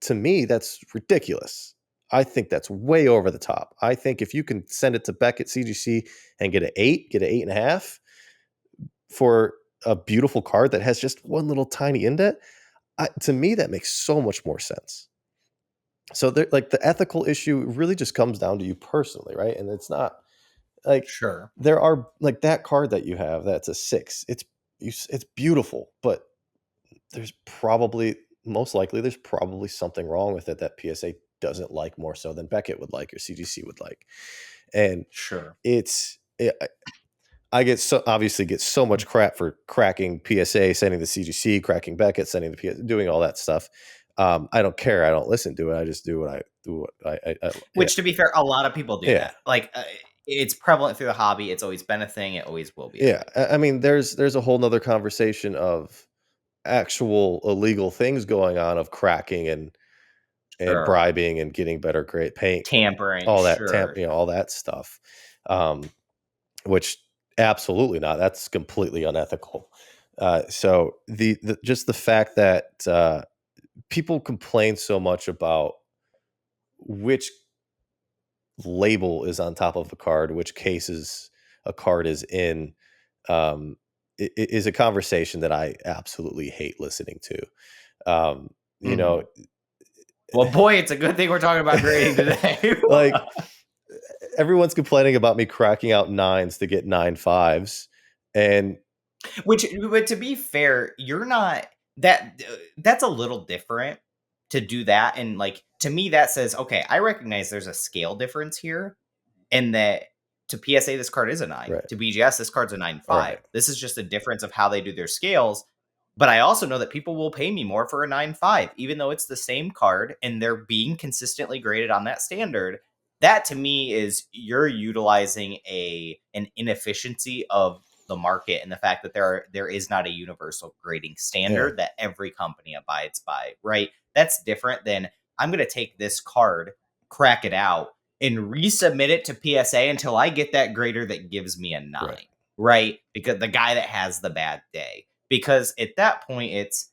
to me, that's ridiculous. I think that's way over the top. I think if you can send it to Beckett CGC and get an 8, get an 8.5 for a beautiful card that has just one little tiny indent, to me, that makes so much more sense. So there, like, the ethical issue really just comes down to you personally, right? And it's not like, Sure. there are, like, that card that you have that's a 6. It's beautiful, but there's probably most likely there's probably something wrong with it that PSA doesn't like more so than Beckett would like or CGC would like. And Sure. I get so obviously get so much crap for cracking PSA, sending the CGC, cracking Beckett, sending the PSA, doing all that stuff. I don't care. I don't listen to it. I just do what I do. What yeah, Which, to be fair, a lot of people do yeah, that. Like, it's prevalent through the hobby. It's always been a thing. It always will be a yeah. thing. I mean, there's a whole nother conversation of actual illegal things going on of cracking and Sure. bribing and getting better grade paint, Tampering, all that sure. all that stuff, um, which absolutely not. That's completely unethical. So the just the fact that people complain so much about which label is on top of a card, which cases a card is in, um, is a conversation that I absolutely hate listening to. You know, Mhm. Well, boy, it's a good thing we're talking about grading today. like, everyone's complaining about me cracking out 9s to get 9.5s, and Which, but to be fair, you're not that's a little different to do that, and, like, to me, that says, "Okay, I recognize there's a scale difference here, and that to PSA, this card is a 9. right, To BGS, this card's a 9.5. right, This is just a difference of how they do their scales, but I also know that people will pay me more for a 9.5, even though it's the same card and they're being consistently graded on that standard. That, to me, is you're utilizing an inefficiency of the market, and the fact that there is not a universal grading yeah, standard that every company abides by, right? That's different than, I'm going to take this card, crack it out, and resubmit it to PSA until I get that grader that gives me a right, 9, right? Because the guy that has the bad day. Because at that point, it's,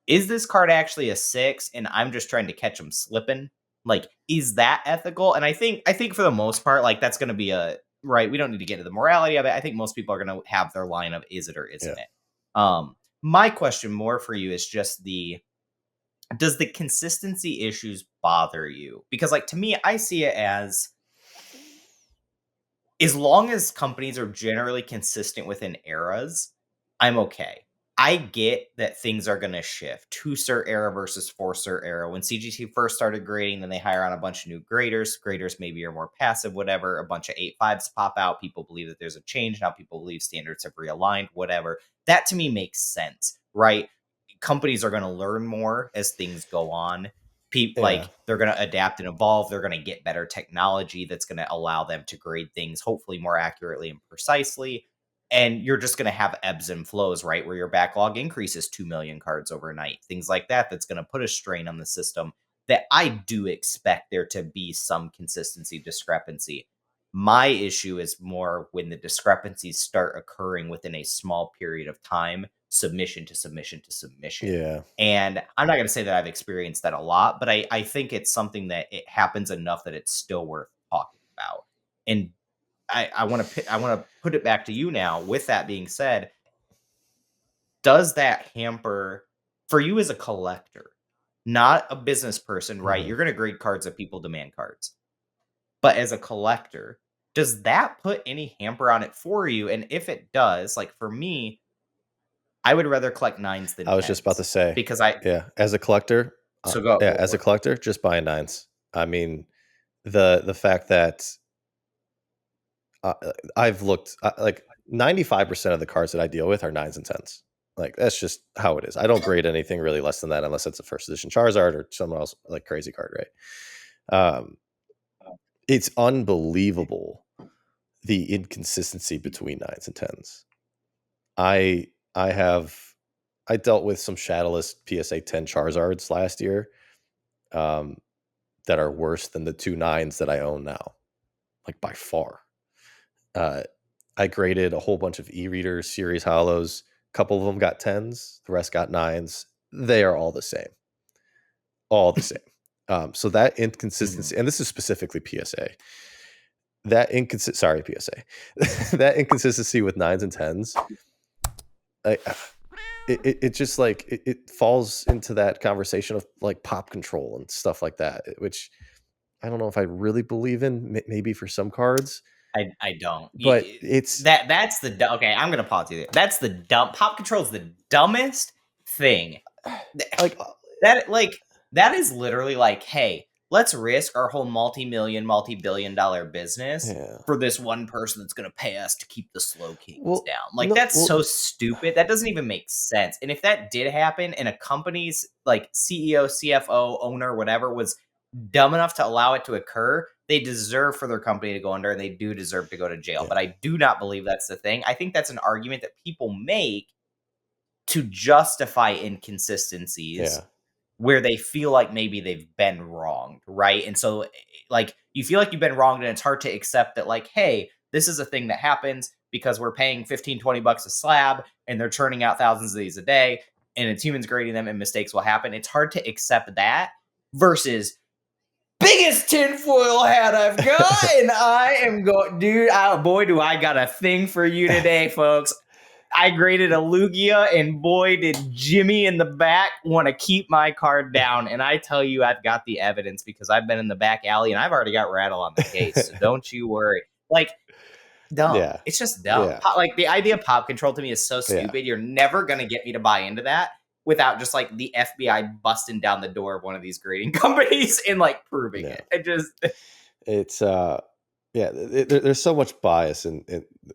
is this card actually a 6 and I'm just trying to catch him slipping? Like, is that ethical? And I think for the most part, like, that's going to be a, right, we don't need to get into the morality of it. I think most people are going to have their line of, is it or yeah. isn't it? My question more for you is just the, does the consistency issues bother you? Because, like, to me, I see it as long as companies are generally consistent within eras, I'm okay. I get that things are going to shift. 2-cert era versus 4-cert era. When CGT first started grading, then they hire on a bunch of new graders. Graders maybe are more passive, whatever. A bunch of 8.5s pop out. People believe that there's a change. Now people believe standards have realigned, whatever. That, to me, makes sense, right? Companies are going to learn more as things go on. People, Yeah, like, they're going to adapt and evolve. They're going to get better technology that's going to allow them to grade things hopefully more accurately and precisely. And you're just going to have ebbs and flows, right, where your backlog increases 2 million cards overnight, things like that. That's going to put a strain on the system. That I do expect there to be some consistency discrepancy. My issue is more when the discrepancies start occurring within a small period of time, submission to submission to submission. yeah. And I'm not going to say that I've experienced that a lot, but I think it's something that it happens enough that it's still worth talking about. And I want to put it back to you now. With that being said, does that hamper for you as a collector, not a business person, right? Mhm. You're going to grade cards that people demand cards, but as a collector, does that put any hamper on it for you? And if it does, like, for me, I would rather collect 9s than I was just about to 10s say, because I yeah, as a collector, so go yeah, go as for a it. collector, just buying 9s. I mean, the fact that I've looked like 95% of the cards that I deal with are nines and tens. Like that's just how it is. I don't grade anything really less than that unless it's a first edition Charizard or someone else like crazy card, right? It's unbelievable the inconsistency between nines and tens. I I have I dealt with some shadowless PSA 10 Charizards last year um, that are worse than the two nines that I own now, like by far. Uh, I graded a whole bunch of e-readers, series hollows. A couple of them got tens, the rest got nines. They are all the same, all the same. So that Mhm. inconsistency, and this is specifically PSA. Sorry, PSA. That inconsistency with nines and tens, I, it just like it falls into that conversation of like pop control and stuff like that, which I don't know if I really believe in. Maybe for some cards, I don't. but it's That's the okay. I'm gonna pause you there. That's the dumb. Pop control is the dumbest thing. like That like that is literally like, hey, let's risk our whole multi-million, multi-billion-dollar business yeah. for this one person that's gonna pay us to keep the slow kings Well, down. Like no, that's well, so stupid. That doesn't even make sense. And if that did happen and a company's like CEO, CFO, owner, whatever was dumb enough to allow it to occur, they deserve for their company to go under and they do deserve to go to jail. But yeah, I do not believe that's the thing. I think that's an argument that people make to justify inconsistencies yeah, where they feel like maybe they've been wronged, right? And so, like, you feel like you've been wronged, and it's hard to accept that, like, hey, this is a thing that happens because we're paying 15, 20 bucks a slab and they're churning out thousands of these a day and it's humans grading them and mistakes will happen. It's hard to accept that versus biggest tinfoil hat I've got, and I am going, dude. Boy, do I got a thing for you today, folks. I graded a Lugia, and boy, did Jimmy in the back want to keep my card down. And I tell you, I've got the evidence because I've been in the back alley and I've already got Rattle on the case. So don't you worry. Like, dumb. yeah, It's just dumb. yeah, Like, the idea of pop control to me is so yeah. stupid. You're never going to get me to buy into that without just like the FBI busting down the door of one of these grading companies and like proving No, it. It just, it's yeah. There's so much bias in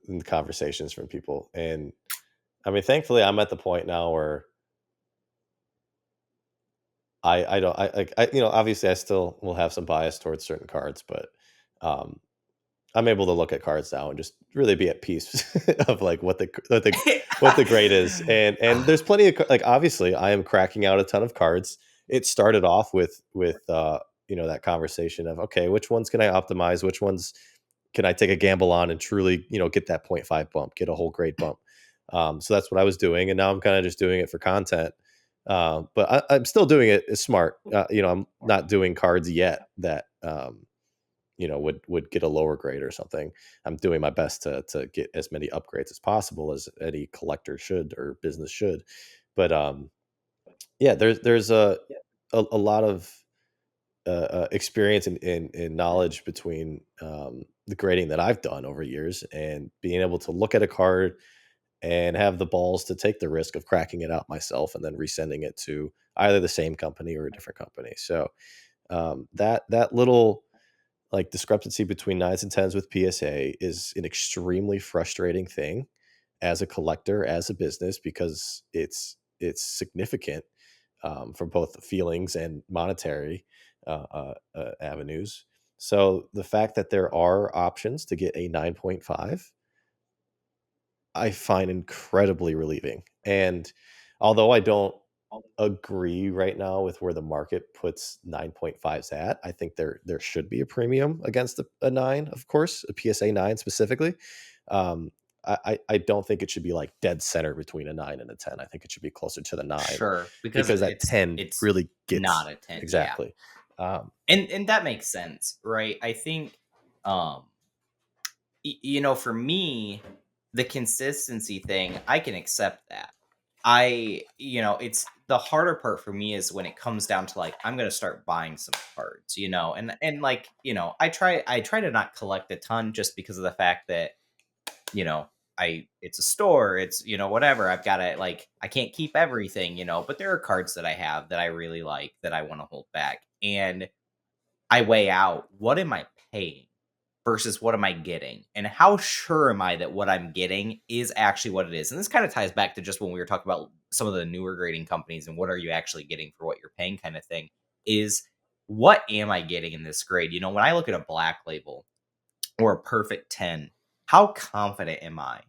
the conversations from people, and I mean, thankfully, I'm at the point now where I don't obviously I still will have some bias towards certain cards, but um I'm able to look at cards now and just really be at peace of like what the grade is, and there's plenty of like obviously I am cracking out a ton of cards. It started off with that conversation of okay, which ones can I optimize, which ones can I take a gamble on and truly get that 0.5 bump, get a whole grade bump. So that's what I was doing, and now I'm kind of just doing it for content. But I'm still doing it as smart. I'm not doing cards yet that would get a lower grade or something. I'm doing my best to get as many upgrades as possible as any collector should or business should. But yeah, there's a lot of experience and knowledge between the grading that I've done over years and being able to look at a card and have the balls to take the risk of cracking it out myself and then resending it to either the same company or a different company. So that little like discrepancy between nines and tens with PSA is an extremely frustrating thing as a collector, as a business, because it's significant from both the feelings and monetary avenues. So the fact that there are options to get a 9.5, I find incredibly relieving. And although I don't agree right now with where the market puts 9.5s at. I think there should be a premium against a nine, of course, a PSA 9 specifically. Um, I don't think it should be like dead center between a 9 and a 10. I think it should be closer to the 9 sure, because because that 10 it's really not gets a 10. Yeah. exactly. Um, And that makes sense, right? I think um for me, the consistency thing, I can accept that. It's the harder part for me is when it comes down to like I'm gonna start buying some cards, and like I try to not collect a ton just because of the fact that you know I it's a store, it's whatever. I've got to like I can't keep everything, but there are cards that I have that I really like that I want to hold back, and I weigh out what am I paying versus what am I getting? And how sure am I that what I'm getting is actually what it is? And this kind of ties back to just when we were talking about some of the newer grading companies and what are you actually getting for what you're paying kind of thing is what am I getting in this grade? When I look at a black label or a perfect 10, how confident am I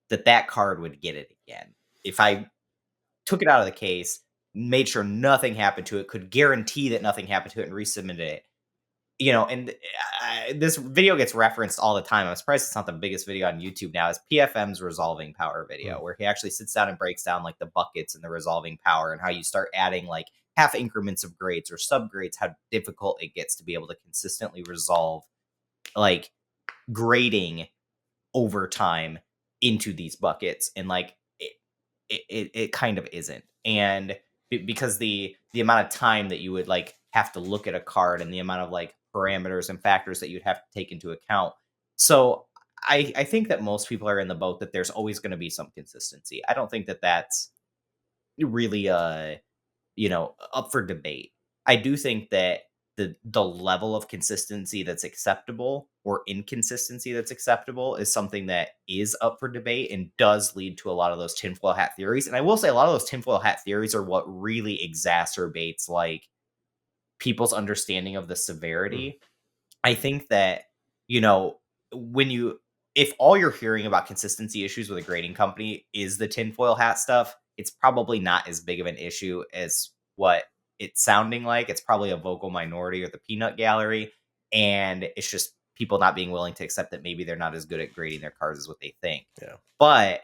that that card would get it again? If I took it out of the case, made sure nothing happened to it, could guarantee that nothing happened to it and resubmitted it, and this video gets referenced all the time. I'm surprised it's not the biggest video on YouTube now. Is PFM's resolving power video, Mm. where he actually sits down and breaks down like the buckets and the resolving power and how you start adding like half increments of grades or subgrades, how difficult it gets to be able to consistently resolve like grading over time into these buckets. And like it kind of isn't. And because the amount of time that you would like have to look at a card and the amount of like parameters and factors that you'd have to take into account. So I think that most people are in the boat that there's always going to be some consistency. I don't think that that's really up for debate. I do think that the level of consistency that's acceptable or inconsistency that's acceptable is something that is up for debate and does lead to a lot of those tinfoil hat theories. And I will say a lot of those tinfoil hat theories are what really exacerbates like people's understanding of the Mm. severity. I think that, you know, when you if all you're hearing about consistency issues with a grading company is the tinfoil hat stuff, it's probably not as big of an issue as what it's sounding like. It's probably a vocal minority or the peanut gallery. And it's just people not being willing to accept that maybe they're not as good at grading their cards as what they think. Yeah. But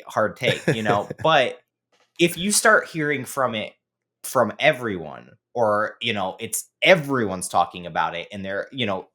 hard take. But if you start hearing from it from everyone, or it's everyone's talking about it, and they're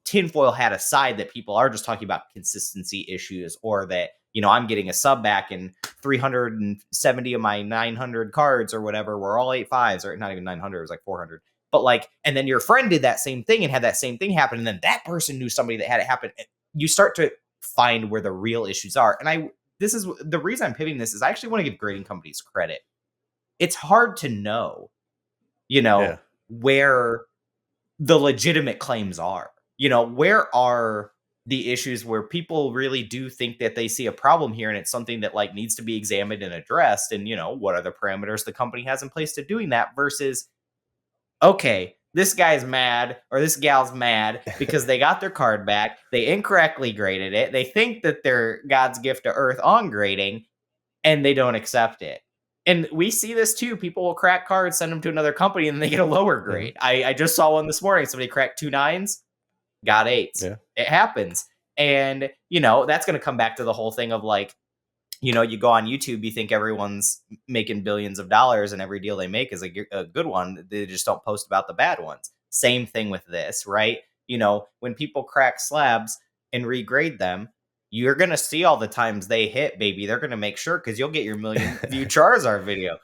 tinfoil hat aside that people are just talking about consistency issues, or that I'm getting a sub back and 370 of my 900 cards or whatever were all 8 5s, or not even 900, it was like 400. But like, and then your friend did that same thing and had that same thing happen, and then that person knew somebody that had it happen. You start to find where the real issues are. And this is the reason I'm pivoting this is I actually want to give grading companies credit. It's hard to know, Yeah. where the legitimate claims are. Where are the issues where people really do think that they see a problem here and it's something that like needs to be examined and addressed, and what are the parameters the company has in place to doing that versus, okay, this guy's mad or this gal's mad because they got their card back, they incorrectly graded it, they think that they're God's gift to earth on grading, and they don't accept it. And we see this too. People will crack cards, send them to another company, and they get a lower Mhm. grade. I just saw one this morning. Somebody cracked 2 9s, got 8s. Yeah. It happens. And, that's going to come back to the whole thing of like, you go on YouTube, you think everyone's making billions of dollars and every deal they make is a good one. They just don't post about the bad ones. Same thing with this, right? When people crack slabs and regrade them, you're going to see all the times they hit, baby. They're going to make sure because you'll get your million view Charizard video.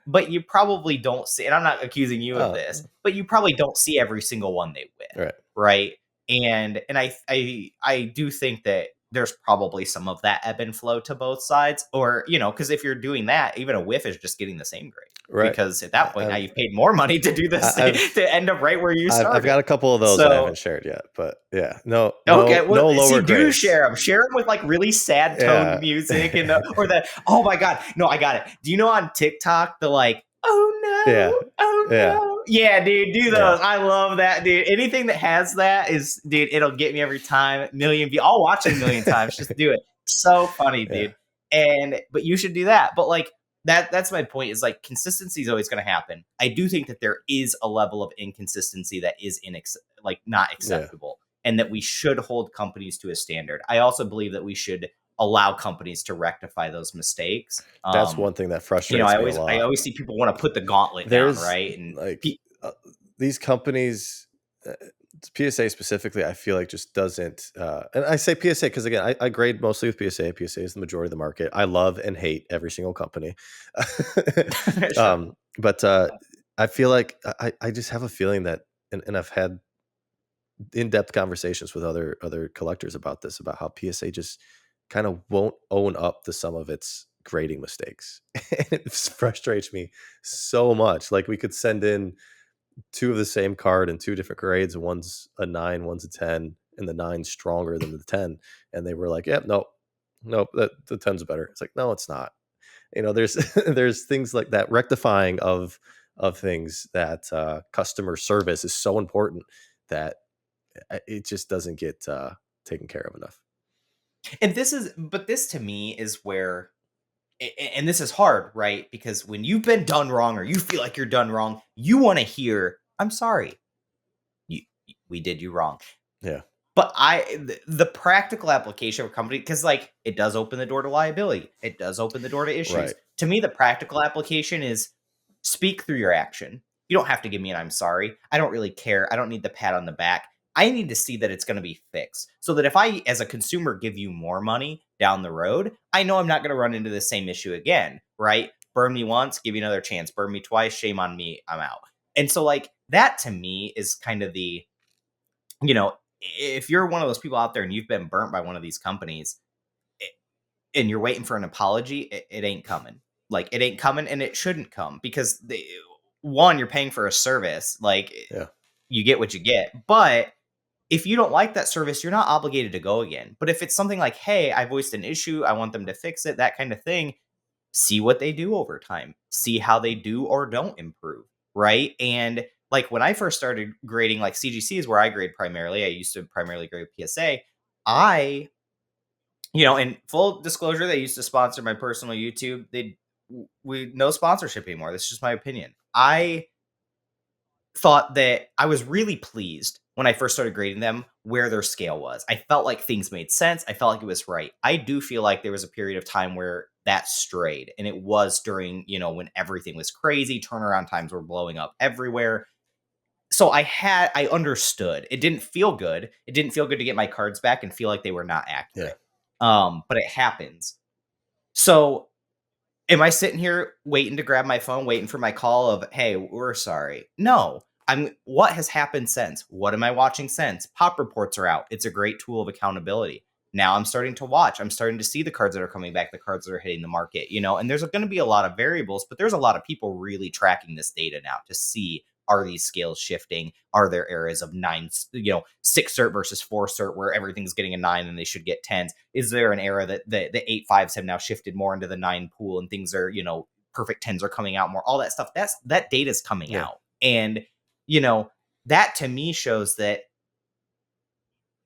But you probably don't see, and I'm not accusing you of Oh, this, but you probably don't see every single one they win, right. right? And I do think that there's probably some of that ebb and flow to both sides, or because if you're doing that, even a whiff is just getting the same grade. Right. Because at that point now I've you've paid more money to do this I've to end up right where you I've started. got a couple of those I So haven't shared yet, but yeah, no, okay, no, well, no see, lower do grades. share them. Share them with like really sad toned Yeah. music and or the oh my god, no, I got it. Do you know on TikTok the like oh Yeah. no, oh Yeah. no, yeah, dude, do Yeah. those. I love that, dude. Anything that has that is, dude, it'll get me every time. Million views. I'll watch it a million times. Just do it. So funny, Yeah. dude. But you should do that. But like that's my point. Is like consistency is always going to happen. I do think that there is a level of inconsistency that is like not Yeah. acceptable, and that we should hold companies to a standard. I also believe that we should allow companies to rectify those mistakes. That's one thing that frustrates me a I lot. always see people want to put the gauntlet down, There's right? And like these companies, PSA specifically, I feel like just doesn't. And I say PSA because again, I grade mostly with PSA. PSA is the majority of the market. I love and hate every single company. sure. But I feel like I just have a feeling that, and I've had in-depth conversations with other collectors about this, about how PSA just kind of won't own up to some of its grading mistakes. And it frustrates me so much. Like we could send in two of the same card in two different grades. One's a 9, one's a 10, and the 9's stronger than the 10. And they were like, "Yep, nope, the 10's better." It's like, no, it's not. There's there's things like that. Rectifying of things that customer service is so important that it just doesn't get taken care of enough. And this to me is where, and this is hard, right? Because when you've been done wrong or you feel like you're done wrong, you want to hear, "I'm sorry, you, we did you wrong." Yeah. But the practical application of a company, because like it does open the door to liability, it does open the door to issues. Right. To me, the practical application is speak through your action. You don't have to give me an "I'm sorry." I don't really care. I don't need the pat on the back. I need to see that it's going to be fixed, so that if I, as a consumer, give you more money down the road, I know I'm not going to run into the same issue again. Right? Burn me once, give you another chance. Burn me twice, shame on me. I'm out. And so, like that to me is kind of the, you know, if you're one of those people out there and you've been burnt by one of these companies, and you're waiting for an apology, it ain't coming. Like it ain't coming, and it shouldn't come, because one, you're paying for a service. Like Yeah. you get what you get. But if you don't like that service, you're not obligated to go again. But if it's something like, "Hey, I voiced an issue, I want them to fix it," that kind of thing, see what they do over time, see how they do or don't improve, right? And like when I first started grading, like CGC is where I grade primarily. I used to primarily grade PSA. I, in full disclosure, they used to sponsor my personal YouTube. We no sponsorship anymore. That's just my opinion. I thought that I was really pleased when I first started grading them where their scale was. I felt like things made sense. I felt like it was right. I do feel like there was a period of time where that strayed, and it was during, when everything was crazy, turnaround times were blowing up everywhere. So I understood. It didn't feel good. It didn't feel good to get my cards back and feel like they were not Yeah. accurate. But it happens. So am I sitting here waiting to grab my phone, waiting for my call of, "Hey, we're sorry"? No. What has happened since? What am I watching since? Pop reports are out. It's a great tool of accountability. Now I'm starting to watch. I'm starting to see the cards that are coming back, the cards that are hitting the market, and there's going to be a lot of variables, but there's a lot of people really tracking this data now to see, are these scales shifting? Are there areas of nine, six cert versus four cert where everything's getting a 9 and they should get 10s? Is there an era that the 8.5s have now shifted more into the 9 pool and things are, perfect 10s are coming out more? All that stuff, that data's coming Yeah. out. And, that to me shows that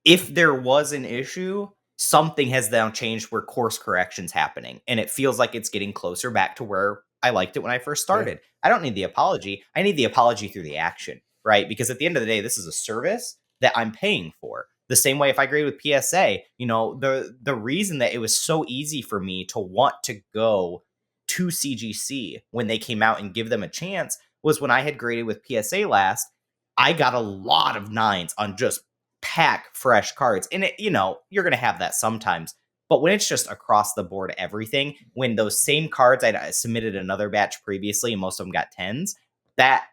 if there was an issue, something has now changed where course correction's happening. And it feels like it's getting closer back to where I liked it when I first Yeah. started. I don't need the apology. I need the apology through the action, right? Because at the end of the day, this is a service that I'm paying for. The same way if I agree with PSA, the reason that it was so easy for me to want to go to CGC when they came out and give them a chance was when I had graded with PSA last, I got a lot of 9s on just pack fresh cards. And you're going to have that sometimes. But when it's just across the board everything, when those same cards I submitted another batch previously and most of them got 10s, that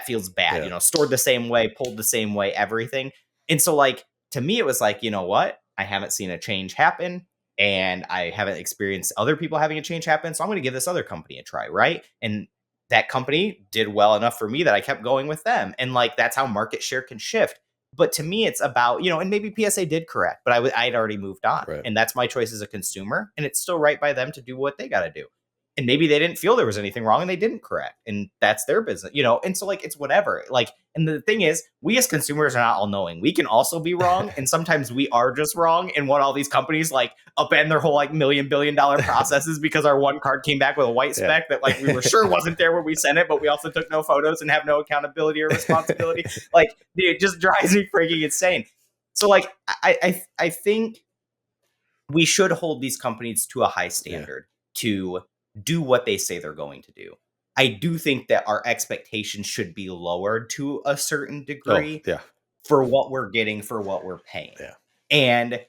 feels bad. Yeah. Stored the same way, pulled the same way, everything. And so like to me it was like, you know what? I haven't seen a change happen, and I haven't experienced other people having a change happen, so I'm going to give this other company a try, right? And that company did well enough for me that I kept going with them. And like that's how market share can shift. But to me, it's about, and maybe PSA did correct, but I'd already moved on. Right. And that's my choice as a consumer. And it's still right by them to do what they got to do. And maybe they didn't feel there was anything wrong and they didn't correct. And that's their business, And so, like, it's whatever. Like, and the thing is, we as consumers are not all knowing. We can also be wrong. And sometimes we are just wrong. And what all these companies like upend their whole like $1 billion processes because our one card came back with a white speck that like we were sure wasn't there when we sent it, but we also took no photos and have no accountability or responsibility. Like, dude, it just drives me freaking insane. So like I think we should hold these companies to a high standard to do what they say they're going to do. I do think that our expectations should be lowered to a certain degree for what we're getting, for what we're paying. Yeah. And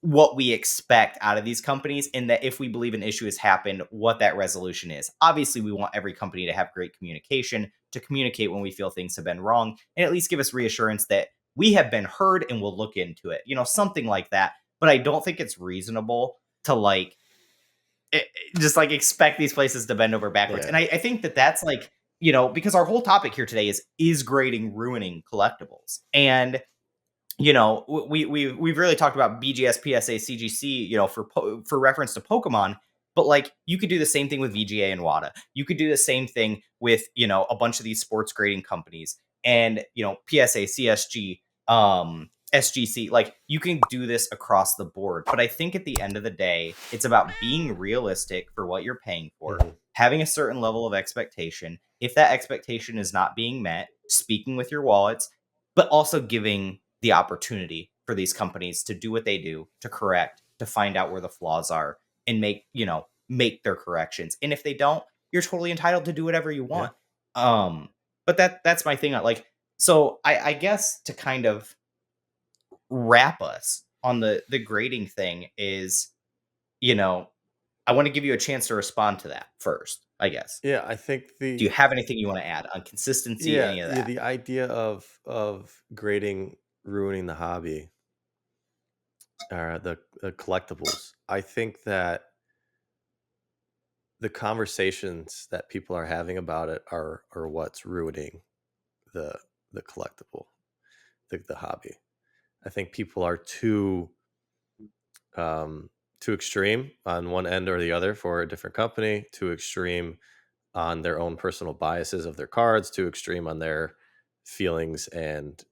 what we expect out of these companies, and that if we believe an issue has happened, what that resolution is. Obviously, we want every company to have great communication, to communicate when we feel things have been wrong, and at least give us reassurance that we have been heard and we'll look into it. Something like that. But I don't think it's reasonable to like just like expect these places to bend over backwards. Yeah. And I think that that's like because our whole topic here today is grading ruining collectibles? And we've really talked about BGS, PSA, CGC, for reference to Pokemon, but like you could do the same thing with VGA and WADA. You could do the same thing with a bunch of these sports grading companies, and PSA, CSG, SGC. Like you can do this across the board. But I think at the end of the day, it's about being realistic for what you're paying for, Mhm. having a certain level of expectation. If that expectation is not being met, speaking with your wallets, but also giving the opportunity for these companies to do what they do, to correct, to find out where the flaws are, and make their corrections. And if they don't, you're totally entitled to do whatever you Yeah. want. But that's my thing. Like, so I guess to kind of wrap us on the grading thing is, you know, I want to give you a chance to respond to that first, I guess. Yeah, I think Do you have anything you want to add on consistency, any of yeah, that? the idea of grading ruining the hobby or the collectibles. I think that the conversations that people are having about it are what's ruining the the collectible, the hobby. I think people are too extreme on one end or the other for a different company, too extreme on their own personal biases of their cards, too extreme on their feelings and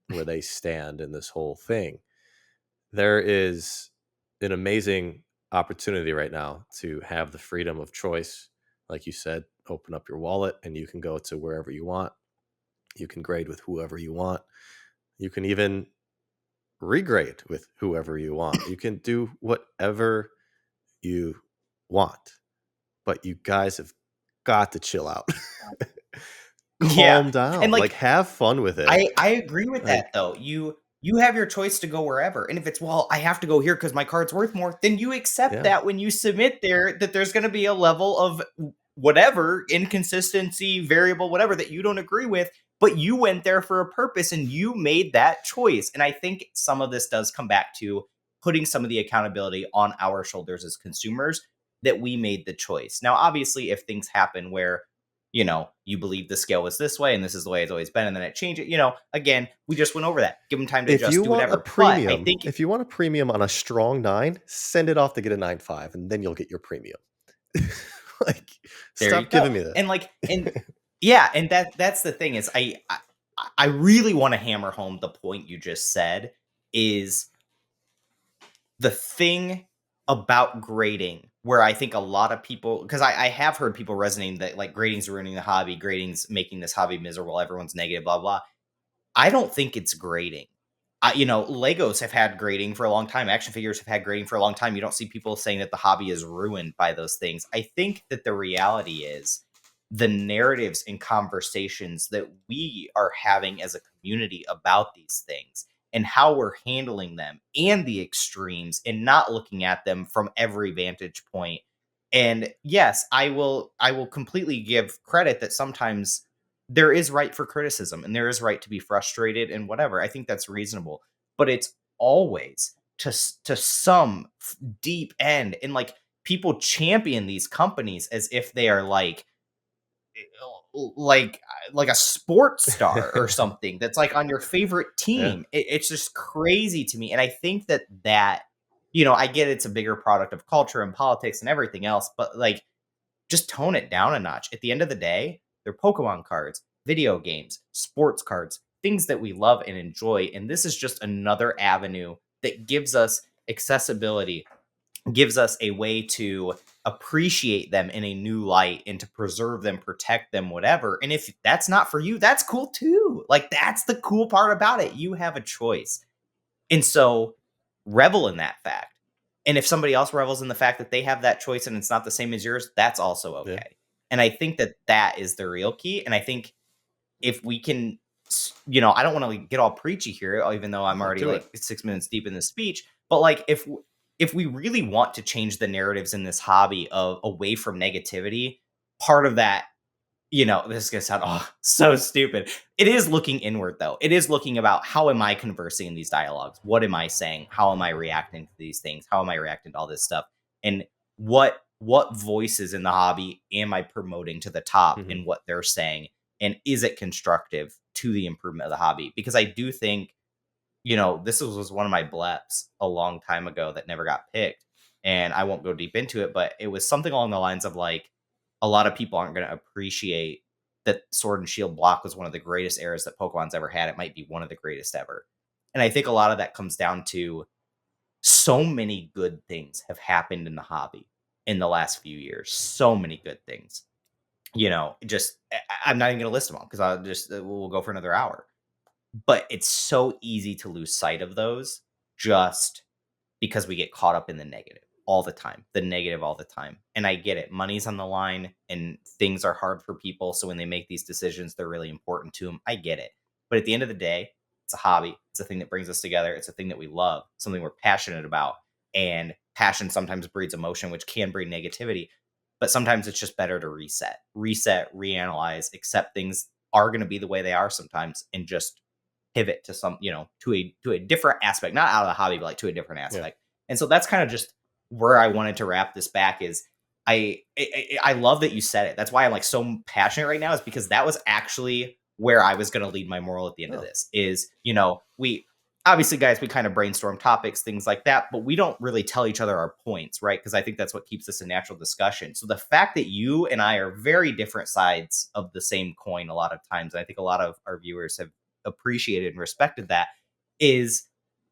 where they stand in this whole thing. There is an amazing opportunity right now to have the freedom of choice. Like you said, open up your wallet and you can go to wherever you want. You can grade with whoever you want. You can even regrade with whoever you want. You can do whatever you want, but you guys have got to chill out. Yeah. Calm And down. Like, like have fun with it. I agree with Like, that though. You have your choice to go wherever. And if it's, well, I have to go here because my card's worth more, then you accept yeah, that when you submit there that there's going to be a level of whatever inconsistency, variable, whatever that you don't agree with, but you went there for a purpose and you made that choice. And I think some of this does come back to putting some of the accountability on our shoulders as consumers, that we made the choice. Now, obviously, if things happen where you believe the scale was this way and this is the way it's always been, and then it changed it, again, we just went over that. Give them time to if you adjust, do want a whatever. But I think premium on a strong 9, send it off to get a 9.5, and then you'll get your premium. Like, there you stop go. giving me that. And yeah, and that's the thing is I really want to hammer home the point you just said is the thing about grading where I think a lot of people, because I have heard people resonating that like grading's ruining the hobby, grading's making this hobby miserable, everyone's negative, blah blah. I don't think it's grading. Legos have had grading for a long time. Action figures have had grading for a long time. You don't see people saying that the hobby is ruined by those things. I think that the reality is the narratives and conversations that we are having as a community about these things and how we're handling them and the extremes and not looking at them from every vantage point. And yes, I will completely give credit that sometimes there is right for criticism and there is right to be frustrated and whatever. I think that's reasonable, but it's always to some deep end, and like people champion these companies as if they are like a sports star or something that's like on your favorite Yeah. team. It's just crazy to me, and I think that I get it's a bigger product of culture and politics and everything else, but like just tone it down a notch. At the end of the day, they're Pokemon cards, video games, sports cards, things that we love and enjoy. And this is just another avenue that gives us accessibility, gives us a way to appreciate them in a new light and to preserve them, protect them, whatever. And if that's not for you, that's cool too. Like, that's the cool part about it. You have a choice. And so revel in that fact. And if somebody else revels in the fact that they have that choice and it's not the same as yours, that's also Yeah. okay. And I think that that is the real key. And I think if we can, I don't want to like get all preachy here, even though I'm already Do it. like 6 minutes deep in the speech. But like, if we really want to change the narratives in this hobby of away from negativity, part of that, this is gonna sound so stupid. It is looking inward though. It is looking about how am I conversing in these dialogues? What am I saying? How am I reacting to these things? How am I reacting to all this stuff? And what what voices in the hobby am I promoting to the top Mhm. in what they're saying? And is it constructive to the improvement of the hobby? Because I do think, this was one of my bleps a long time ago that never got picked. And I won't go deep into it, but it was something along the lines of like, a lot of people aren't going to appreciate that Sword and Shield block was one of the greatest eras that Pokemon's ever had. It might be one of the greatest ever. And I think a lot of that comes down to so many good things have happened in the hobby in the last few years. So many good things. Just I'm not even going to list them all because I'll just we'll go for another hour. But it's so easy to lose sight of those just because we get caught up in the negative all the time, the negative all the time. And I get it. Money's on the line and things are hard for people. So when they make these decisions, they're really important to them. I get it. But at the end of the day, it's a hobby. It's a thing that brings us together. It's a thing that we love, something we're passionate about. And passion sometimes breeds emotion, which can breed negativity. But sometimes it's just better to reset, reanalyze, accept things are going to be the way they are sometimes, and just pivot to some, to a different aspect, not out of the hobby, but like to a different Yeah. aspect. And so that's kind of just where I wanted to wrap this back is I love that you said it. That's why I'm like so passionate right now, is because that was actually where I was going to lead my moral at the end of Oh. this is, we obviously, guys, we kind of brainstorm topics, things like that, but we don't really tell each other our points, right? Because I think that's what keeps us a natural discussion. So the fact that you and I are very different sides of the same coin a lot of times, and I think a lot of our viewers have appreciated and respected that, is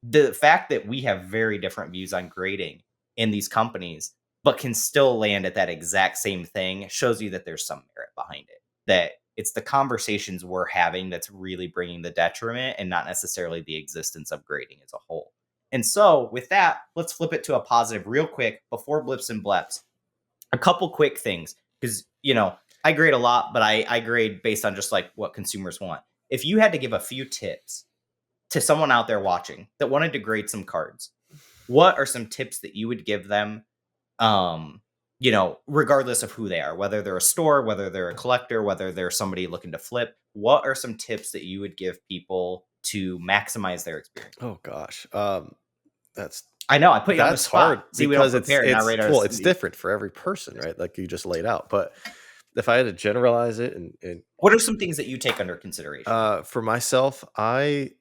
the fact that we have very different views on grading in these companies, but can still land at that exact same thing, shows you that there's some merit behind it. That it's the conversations we're having that's really bringing the detriment and not necessarily the existence of grading as a whole. And so, with that, let's flip it to a positive real quick before Blips and Bleps. A couple quick things because, I grade a lot, but I grade based on just like what consumers want. If you had to give a few tips to someone out there watching that wanted to grade some cards, what are some tips that you would give them? Regardless of who they are, whether they're a store, whether they're a collector, whether they're somebody looking to flip, what are some tips that you would give people to maximize their experience? Oh gosh. That's I know I put you on the that's hard spot. See, we don't because prepare. Now, radar. it's different for every person, right? Like you just laid out. But if I had to generalize it and What are some things that you take under consideration? for myself, I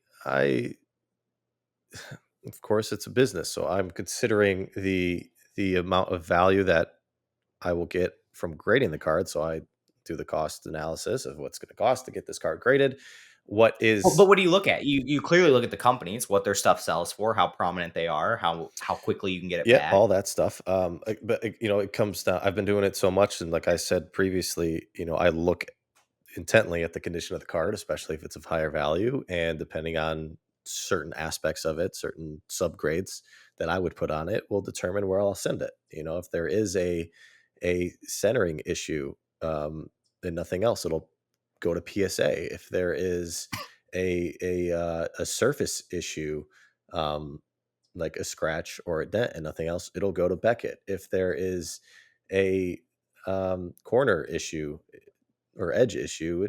of course it's a business, so I'm considering the amount of value that I will get from grading the card. So I do the cost analysis of what's going to cost to get this card graded. What But is what do you look at? You clearly look at the companies, what their stuff sells for, how prominent they are, how quickly you can get it Yeah, back. all that stuff. But it comes down. I've been doing it so much, and like I said previously, I look intently at the condition of the card, especially if it's of higher value, and depending on certain aspects of it, certain subgrades that I would put on it, will determine where I'll send it. If there is a centering issue, and nothing else, it'll go to PSA. If there is a surface issue, um, like a scratch or a dent and nothing else, it'll go to Beckett. If there is a corner issue or edge issue,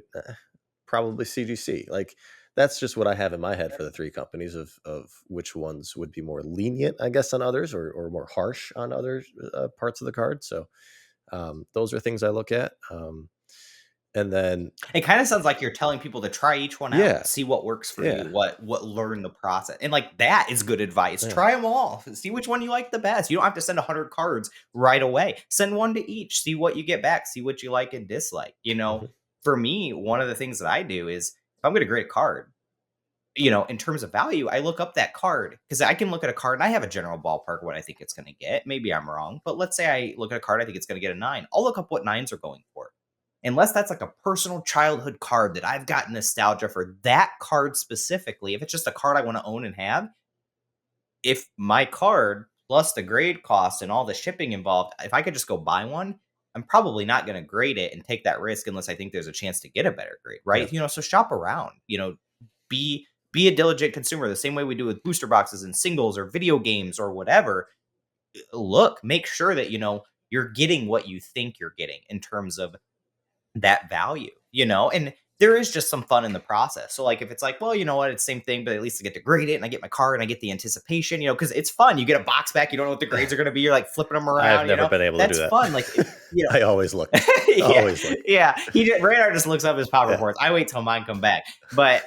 probably CGC. Like that's just what I have in my head for the three companies of which ones would be more lenient, I guess, on others or more harsh on other parts of the card. So those are things I look at. And then, It kind of sounds like you're telling people to try each one yeah, out, see what works for yeah, you, what learn the process. And like that is good advice. yeah, Try them all. See which one you like the best. You don't have to send 100 cards right away. Send one to each. See what you get back. See what you like and dislike. mhm, For me, one of the things that I do is if I'm going to grade a card, in terms of value, I look up that card because I can look at a card and I have a general ballpark of what I think it's going to get. Maybe I'm wrong, but let's say I look at a card, I think it's going to get a 9. I'll look up what 9s are going for. Unless that's like a personal childhood card that I've got nostalgia for that card specifically, if it's just a card I want to own and have, if my card plus the grade cost and all the shipping involved, if I could just go buy one, I'm probably not going to grade it and take that risk unless I think there's a chance to get a better grade, yeah, right? So shop around, be a diligent consumer the same way we do with booster boxes and singles or video games or whatever. Look, make sure that you're getting what you think you're getting in terms of that value, and there is just some fun in the process. So like if it's like, well, you know what, it's the same thing, but at least I get to grade it and I get my card and I get the anticipation, you know, because it's fun. You get a box back, you don't know what the grades are going to be. You're like flipping them around. I've never been able to do that. That's fun. Like, you know, I always look. yeah, Always look. yeah. Radar just looks up his pop reports. I wait till mine come back, but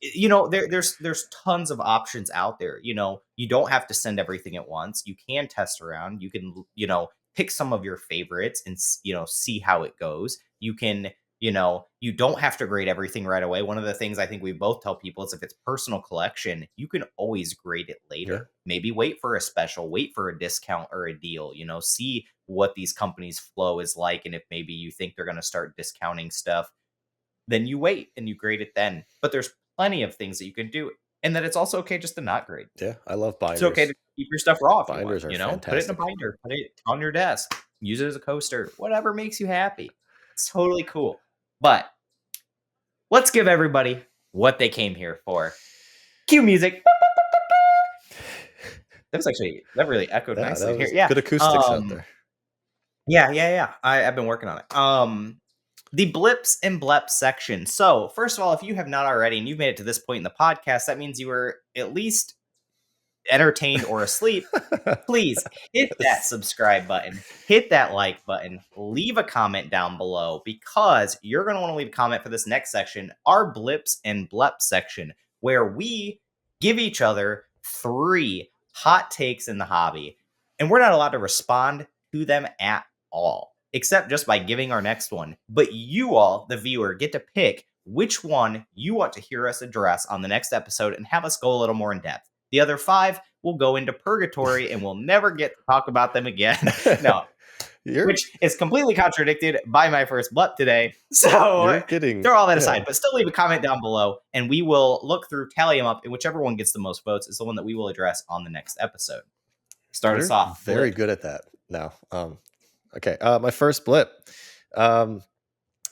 you know, there's tons of options out there. You know, you don't have to send everything at once. You can test around. You can, you know, pick some of your favorites and, you know, see how it goes. You can, you know, you don't have to grade everything right away. One of the things I think we both tell people is if it's personal collection, you can always grade it later. Yeah. Maybe wait for a special, wait for a discount or a deal, you know, see what these companies' flow is like. And if maybe you think they're going to start discounting stuff, then you wait and you grade it then. But there's plenty of things that you can do. And that it's also okay just to not grade. Yeah, I love binders. It's okay to keep your stuff raw if Binders you want, are you know? fantastic. Put it in a binder, put it on your desk, use it as a coaster, whatever makes you happy. It's totally cool. But let's give everybody what they came here for. Cue music. That really echoed nicely here. Yeah. Good acoustics out there. Yeah. I've been working on it. The Blips and Bleps section. So, first of all, if you have not already and you've made it to this point in the podcast, that means you were at least entertained or asleep. Please hit that subscribe button, hit that like button, leave a comment down below because you're going to want to leave a comment for this next section, our Blips and Bleps section, where we give each other 3 hot takes in the hobby, and we're not allowed to respond to them at all, except just by giving our next one. But you all, the viewer, get to pick which one you want to hear us address on the next episode and have us go a little more in depth. The other 5 will go into purgatory and we'll never get to talk about them again. No, which is completely contradicted by my first Blip today. So throw all that aside, but still leave a comment down below and we will look through, tally them up, and whichever one gets the most votes is the one that we will address on the next episode. Start us off. Very good at that now. Okay, my first Blip.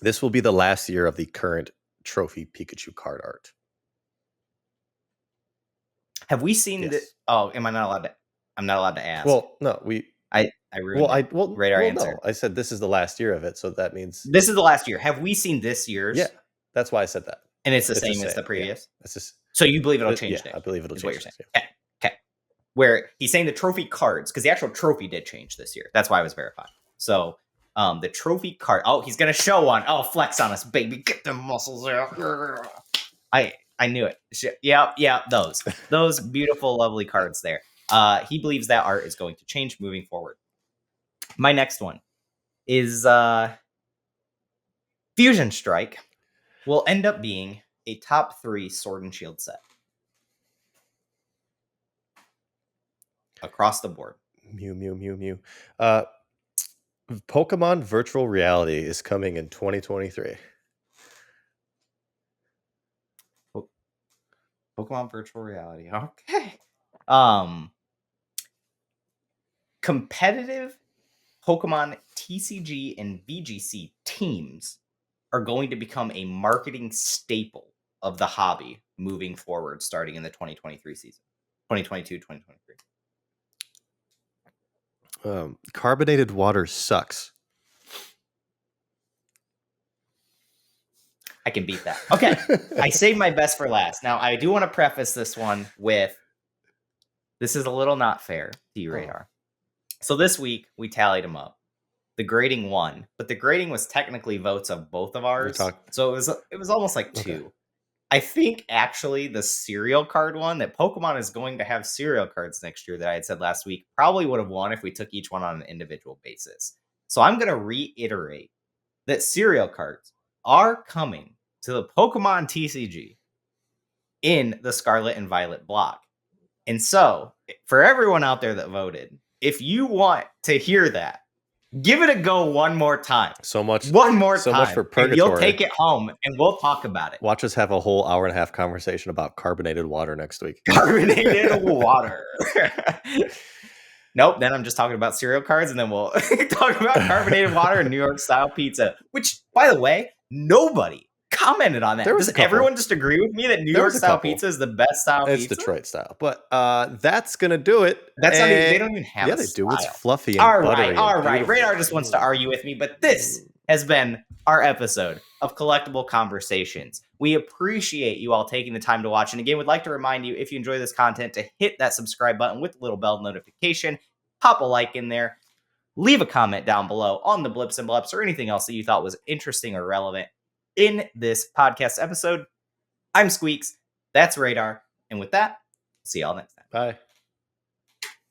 This will be the last year of the current trophy Pikachu card art. Have we seen it? Oh, am I not allowed to? I'm not allowed to ask. Well, no, I ruined Radar answer. No, I said this is the last year of it, so that means this is the last year. Have we seen this year's? Yeah, that's why I said that. And it's the same as the previous. Yeah, just, so you believe it'll change? Yeah, I believe it'll change. What you're saying? Okay. Where he's saying the trophy cards, because the actual trophy did change this year. That's why I was verified. So the trophy card. Oh, he's gonna show one. Oh, flex on us, baby. Get them muscles out. I knew it. Yeah, those beautiful, lovely cards there. He believes that art is going to change moving forward. My next one is Fusion Strike will end up being a top 3 Sword and Shield set. Across the board. Mew. Pokemon Virtual Reality is coming in 2023. Pokemon Virtual Reality. Okay. Competitive Pokemon TCG and VGC teams are going to become a marketing staple of the hobby moving forward, starting in the 2023 season. 2022-2023. Carbonated water sucks. I can beat that. Okay. I saved my best for last. Now, I do want to preface this one with, this is a little not fair to you, Radar. So this week, we tallied them up. The grading won, but the grading was technically votes of both of ours. So it was almost like 2. Okay. I think, actually, the cereal card one, that Pokemon is going to have cereal cards next year that I had said last week, probably would have won if we took each one on an individual basis. So I'm going to reiterate that cereal cards are coming to the Pokemon TCG in the Scarlet and Violet block. And so, for everyone out there that voted, if you want to hear that, give it a go one more time. So much for purgatory. And you'll take it home and we'll talk about it. Watch us have a whole hour and a half conversation about carbonated water next week. Carbonated water. Nope, then I'm just talking about cereal cards, and then we'll talk about carbonated water and New York style pizza. Which, by the way, nobody commented on that. Does everyone just agree with me that New York style pizza is the best style pizza? It's Detroit style. But that's going to do it. That's not even, they don't even have a they do. It's style. fluffy and buttery. All right. Radar just wants to argue with me, but this has been our episode of Collectible Conversations. We appreciate you all taking the time to watch. And again, would like to remind you, if you enjoy this content, to hit that subscribe button with the little bell notification, pop a like in there, leave a comment down below on the Blips and Bleps or anything else that you thought was interesting or relevant in this podcast episode. I'm Squeaks. That's Radar. And with that, see y'all next time. Bye.